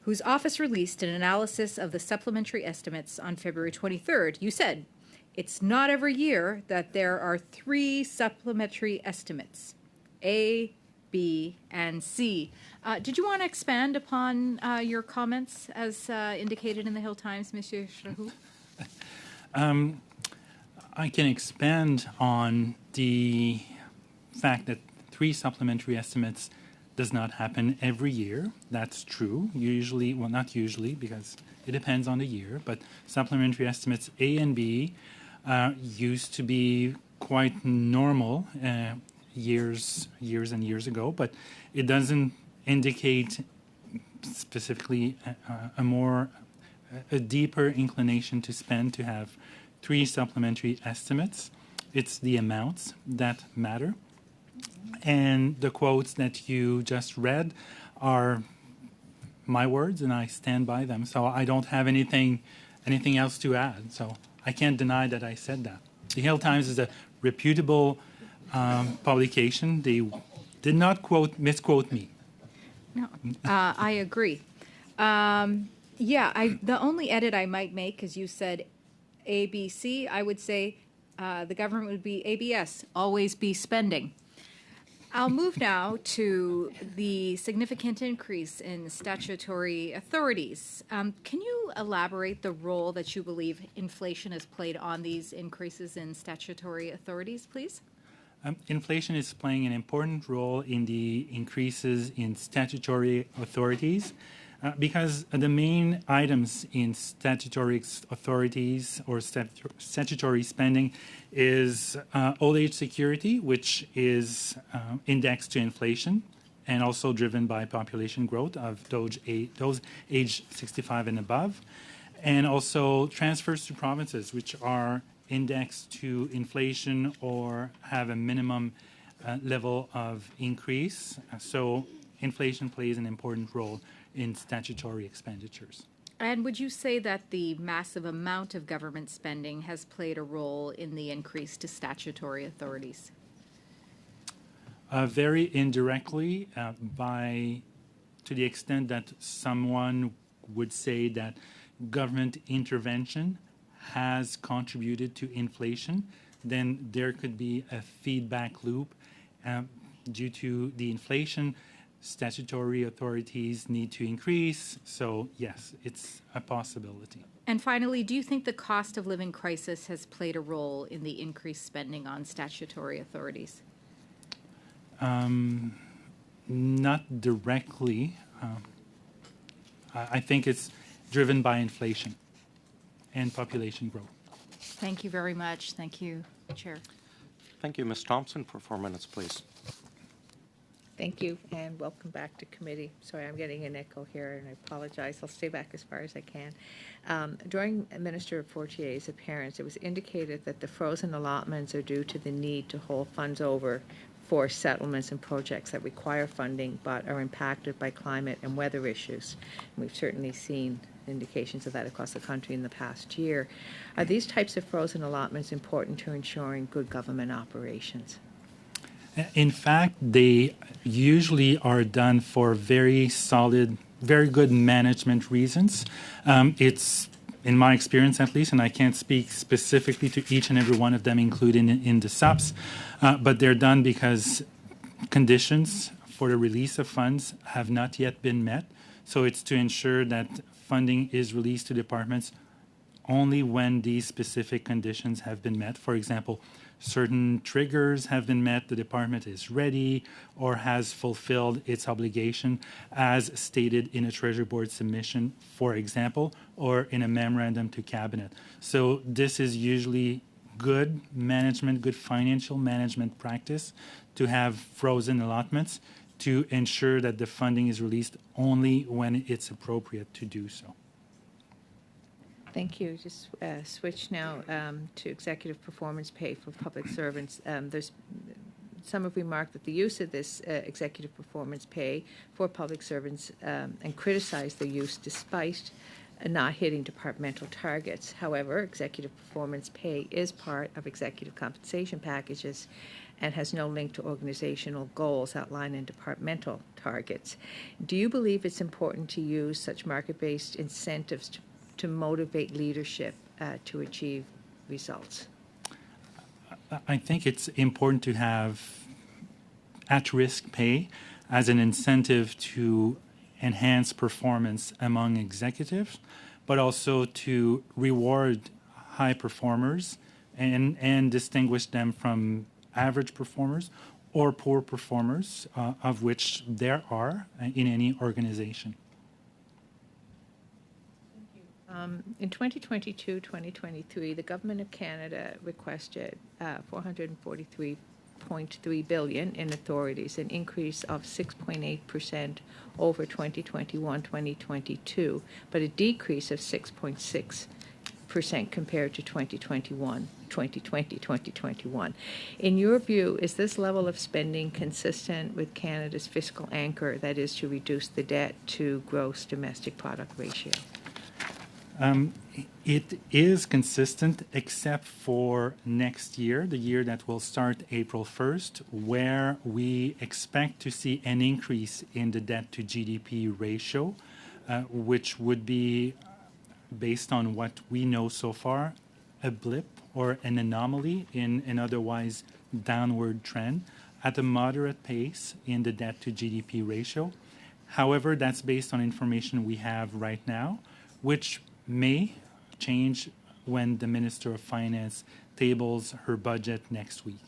whose office released an analysis of the supplementary estimates on February 23rd. You said, "It's not every year that there are 3 supplementary estimates, A, B, and C." Did you want to expand upon your comments as indicated in the Hill Times, Monsieur Giroux? I can expand on the fact that 3 supplementary estimates does not happen every year. That's true. Usually, well, not usually, because it depends on the year, but supplementary estimates A and B used to be quite normal years and years ago, but it doesn't indicate specifically a deeper inclination to spend to have 3 supplementary estimates. It's the amounts that matter. And the quotes that you just read are my words, and I stand by them. So I don't have anything anything else to add. So I can't deny that I said that. The Hill Times is a reputable publication. They did not misquote me. No, I agree. The only edit I might make, because you said ABC, I would say the government would be ABS, always be spending. I'll move now to the significant increase in statutory authorities. Can you elaborate the role that you believe inflation has played on these increases in statutory authorities, please? Inflation is playing an important role in the increases in statutory authorities because the main items in statutory authorities or statutory spending is old age security, which is indexed to inflation and also driven by population growth of those age 65 and above, and also transfers to provinces, which are indexed to inflation or have a minimum level of increase. So inflation plays an important role in statutory expenditures. And would you say that the massive amount of government spending has played a role in the increase to statutory authorities? Very indirectly, to the extent that someone would say that government intervention has contributed to inflation, then there could be a feedback loop. Due to the inflation, statutory authorities need to increase. So yes, it's a possibility. And finally, do you think the cost of living crisis has played a role in the increased spending on statutory authorities? Not directly. I think it's driven by inflation and population growth. Thank you very much. Thank you, Chair. Thank you. Ms. Thompson, for 4 minutes, please. Thank you, and welcome back to committee. Sorry, I'm getting an echo here, and I apologize. I'll stay back as far as I can. During Minister Fortier's appearance, it was indicated that the frozen allotments are due to the need to hold funds over for settlements and projects that require funding but are impacted by climate and weather issues. And we've certainly seen indications of that across the country in the past year. Are these types of frozen allotments important to ensuring good government operations? In fact, they usually are done for very solid, very good management reasons. It's, in my experience at least, and I can't speak specifically to each and every one of them included in the SUPs, but they're done because conditions for the release of funds have not yet been met. So it's to ensure that funding is released to departments only when these specific conditions have been met. For example, certain triggers have been met, the department is ready or has fulfilled its obligation as stated in a Treasury Board submission, for example, or in a memorandum to Cabinet. So this is usually good management, good financial management practice to have frozen allotments to ensure that the funding is released only when it's appropriate to do so. Thank you. Just switch now to executive performance pay for public servants. There's some have remarked that the use of this executive performance pay for public servants and criticized the use despite not hitting departmental targets. However, executive performance pay is part of executive compensation packages and has no link to organizational goals outlined in departmental targets. Do you believe it's important to use such market-based incentives to motivate leadership to achieve results? I think it's important to have at-risk pay as an incentive to enhance performance among executives, but also to reward high performers and distinguish them from average performers or poor performers, of which there are in any organization. In 2022-2023, the Government of Canada requested $443.3 billion in authorities, an increase of 6.8% over 2021-2022, but a decrease of 6.6% compared to 2020-2021. In your view, is this level of spending consistent with Canada's fiscal anchor, that is to reduce the debt to gross domestic product ratio? It is consistent except for next year, the year that will start April 1st, where we expect to see an increase in the debt to GDP ratio, which would be, based on what we know so far, a blip or an anomaly in an otherwise downward trend at a moderate pace in the debt to GDP ratio. However, that's based on information we have right now, which may change when the Minister of Finance tables her budget next week.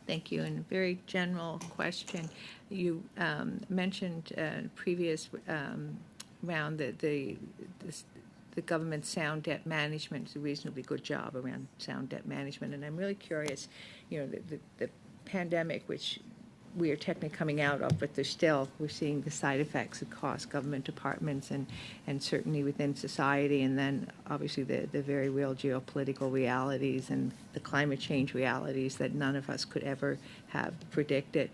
Thank you. And a very general question. You mentioned previous round that the government's sound debt management is a reasonably good job around sound debt management. And I'm really curious, the pandemic, which we are technically coming out of, but we're seeing the side effects across government departments and certainly within society, and then obviously the very real geopolitical realities and the climate change realities that none of us could ever have predicted.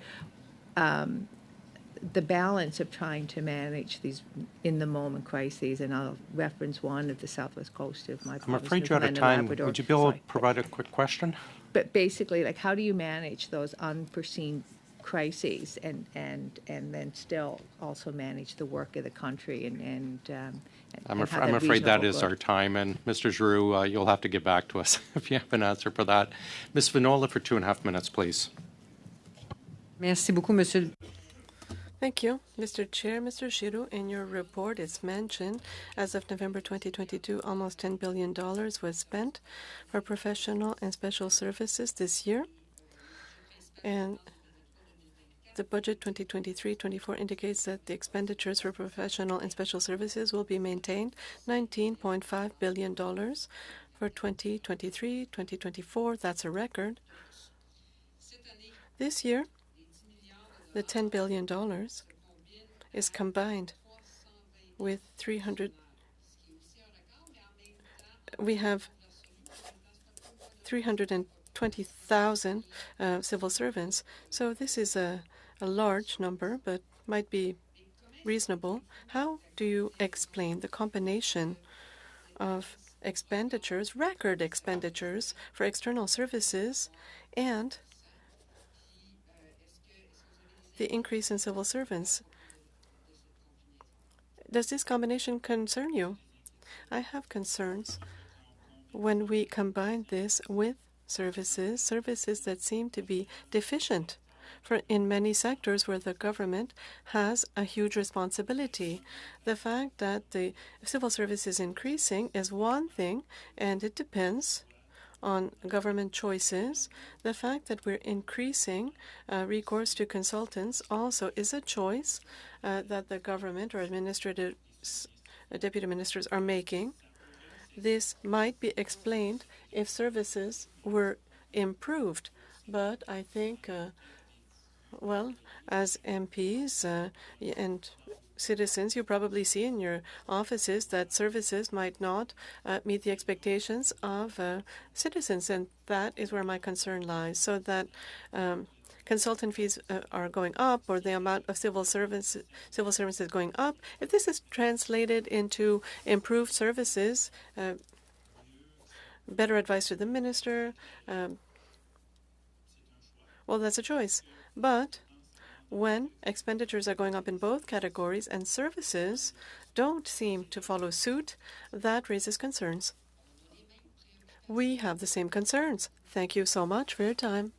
The balance of trying to manage these in-the-moment crises, and I'll reference one at the southwest coast of my province. I'm afraid you're out of time. Labrador. Would you be able to provide a quick question? But basically, like, how do you manage those unforeseen crises and then still also manage the work of the country and I'm have that afraid that reasonable is good? our time. And Mr. Giroux, you'll have to get back to us if you have an answer for that. Ms. Vinola for 2.5 minutes, please. Merci beaucoup, Monsieur. Thank you, Mr. Chair. Mr. Giroux, in your report, it's mentioned as of November 2022, almost $10 billion was spent for professional and special services this year. And the budget 2023-24 indicates that the expenditures for professional and special services will be maintained, $19.5 billion for 2023-2024. That's a record. This year, the $10 billion is combined with 300. We have 320,000 civil servants. So this is a large number, but might be reasonable. How do you explain the combination of expenditures, record expenditures for external services, and the increase in civil servants? Does this combination concern you? I have concerns when we combine this with services that seem to be deficient in many sectors where the government has a huge responsibility. The fact that the civil service is increasing is one thing, and it depends on government choices. The fact that we're increasing recourse to consultants also is a choice that the government or administrative deputy ministers are making. This might be explained if services were improved, but I think, well, as MPs and citizens, you probably see in your offices that services might not meet the expectations of citizens, and that is where my concern lies. So that consultant fees are going up, or the amount of civil servants is going up. If this is translated into improved services, better advice to the minister, well, that's a choice. But when expenditures are going up in both categories and services don't seem to follow suit, that raises concerns. We have the same concerns. Thank you so much for your time.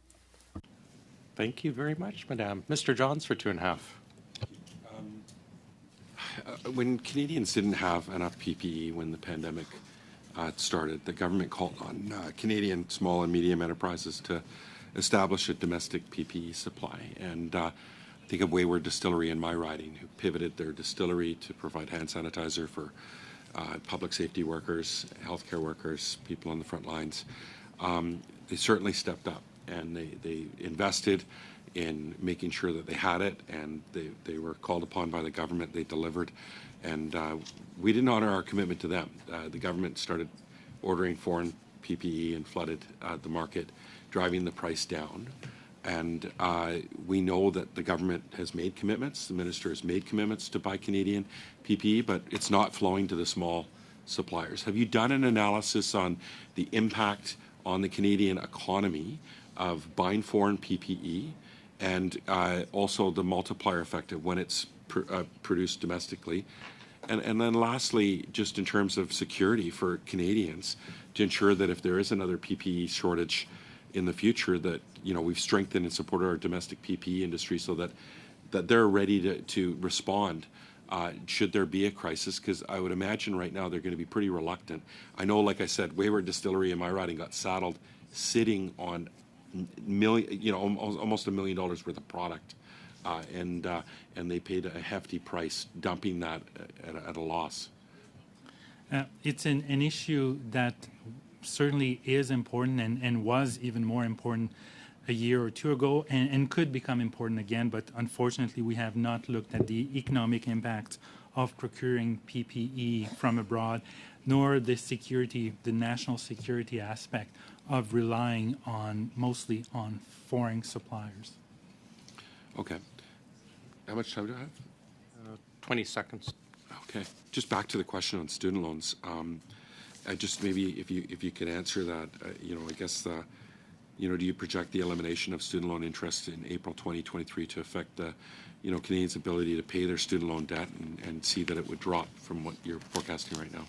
Thank you very much, Madame. Mr. Johns for 2.5. When Canadians didn't have enough PPE when the pandemic started, the government called on Canadian small and medium enterprises to establish a domestic PPE supply. And I think of Wayward Distillery in my riding, who pivoted their distillery to provide hand sanitizer for public safety workers, healthcare workers, people on the front lines. They certainly stepped up, and they invested in making sure that they had it, and they were called upon by the government. They delivered, and we didn't honor our commitment to them. The government started ordering foreign PPE and flooded the market, driving the price down. And we know that the government has made commitments. The minister has made commitments to buy Canadian PPE, but it's not flowing to the small suppliers. Have you done an analysis on the impact on the Canadian economy of buying foreign PPE and also the multiplier effect of when it's produced domestically? And then lastly, just in terms of security for Canadians, to ensure that if there is another PPE shortage in the future, that we've strengthened and supported our domestic PPE industry so that they're ready to respond should there be a crisis, because I would imagine right now they're going to be pretty reluctant. I know, like I said, Wayward Distillery in my riding got saddled sitting on almost $1 million worth of product, and they paid a hefty price dumping that at a loss. It's an issue that certainly is important and was even more important a year or two ago and could become important again, but unfortunately we have not looked at the economic impact of procuring PPE from abroad, nor the national security aspect of relying mostly on foreign suppliers. Okay. How much time do I have? 20 seconds. Okay. Just back to the question on student loans. I just maybe if you could answer that, I guess do you project the elimination of student loan interest in April 2023 to affect the, Canadians' ability to pay their student loan debt and see that it would drop from what you're forecasting right now?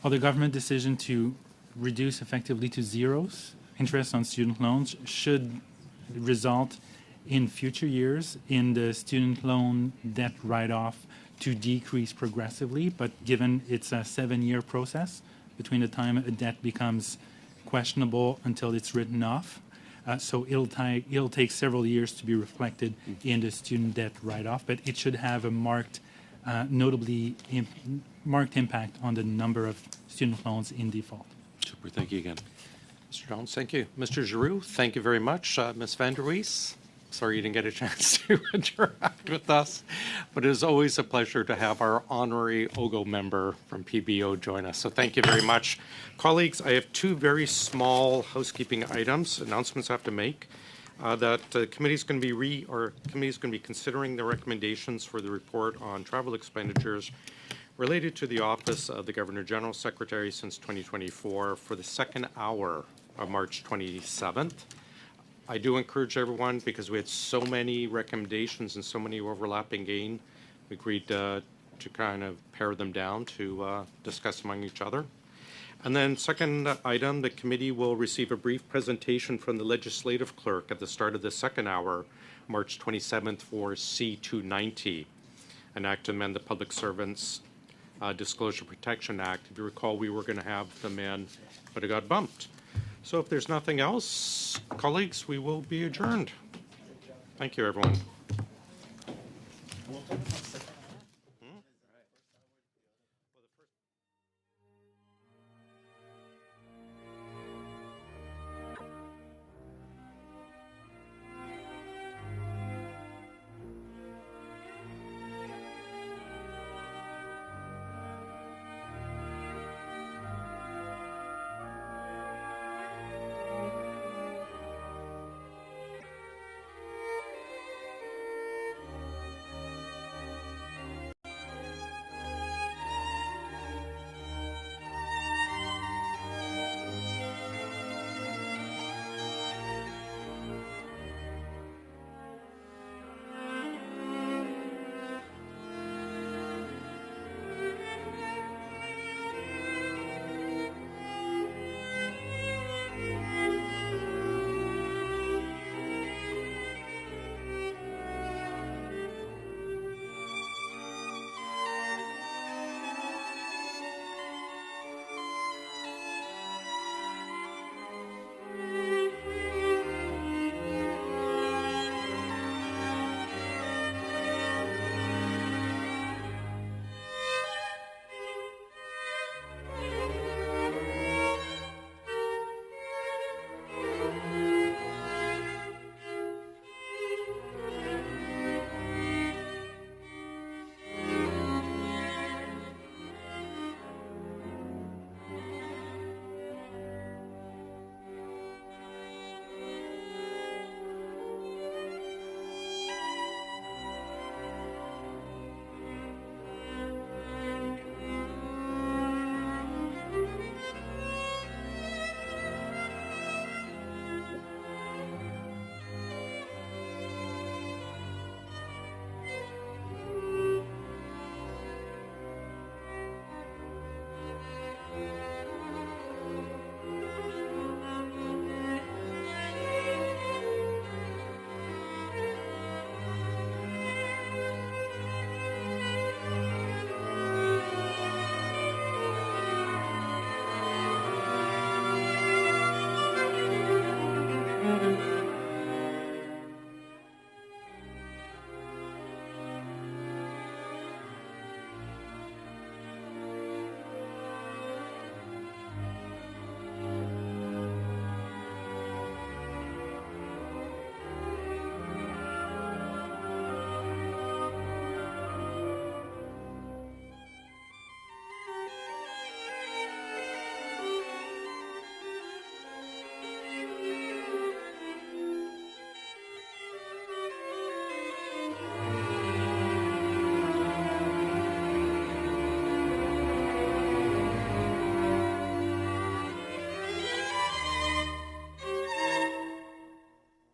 Well, the government decision to reduce effectively to zeros interest on student loans should result in future years in the student loan debt write-off to decrease progressively, but given it's a 7-year process between the time a debt becomes questionable until it's written off. So it'll take several years to be reflected in the student debt write-off, but it should have a marked impact on the number of student loans in default. Super. Thank you again. Mr. Jones, thank you. Mr. Giroux, thank you very much. Ms. Van der Wees, sorry you didn't get a chance to interact with us, but it is always a pleasure to have our honorary OGGO member from PBO join us. So thank you very much. Colleagues, I have two very small housekeeping announcements I have to make. That the committee is going to be considering the recommendations for the report on travel expenditures related to the Office of the Governor General Secretary since 2024 for the second hour of March 27th. I do encourage everyone, because we had so many recommendations and so many overlapping gain, we agreed to kind of pare them down to discuss among each other. And then second item, the committee will receive a brief presentation from the legislative clerk at the start of the second hour, March 27th, for C290, an act to amend the Public Servants Disclosure Protection Act. If you recall, we were going to have them in, but it got bumped. So if there's nothing else, colleagues, we will be adjourned. Thank you, everyone.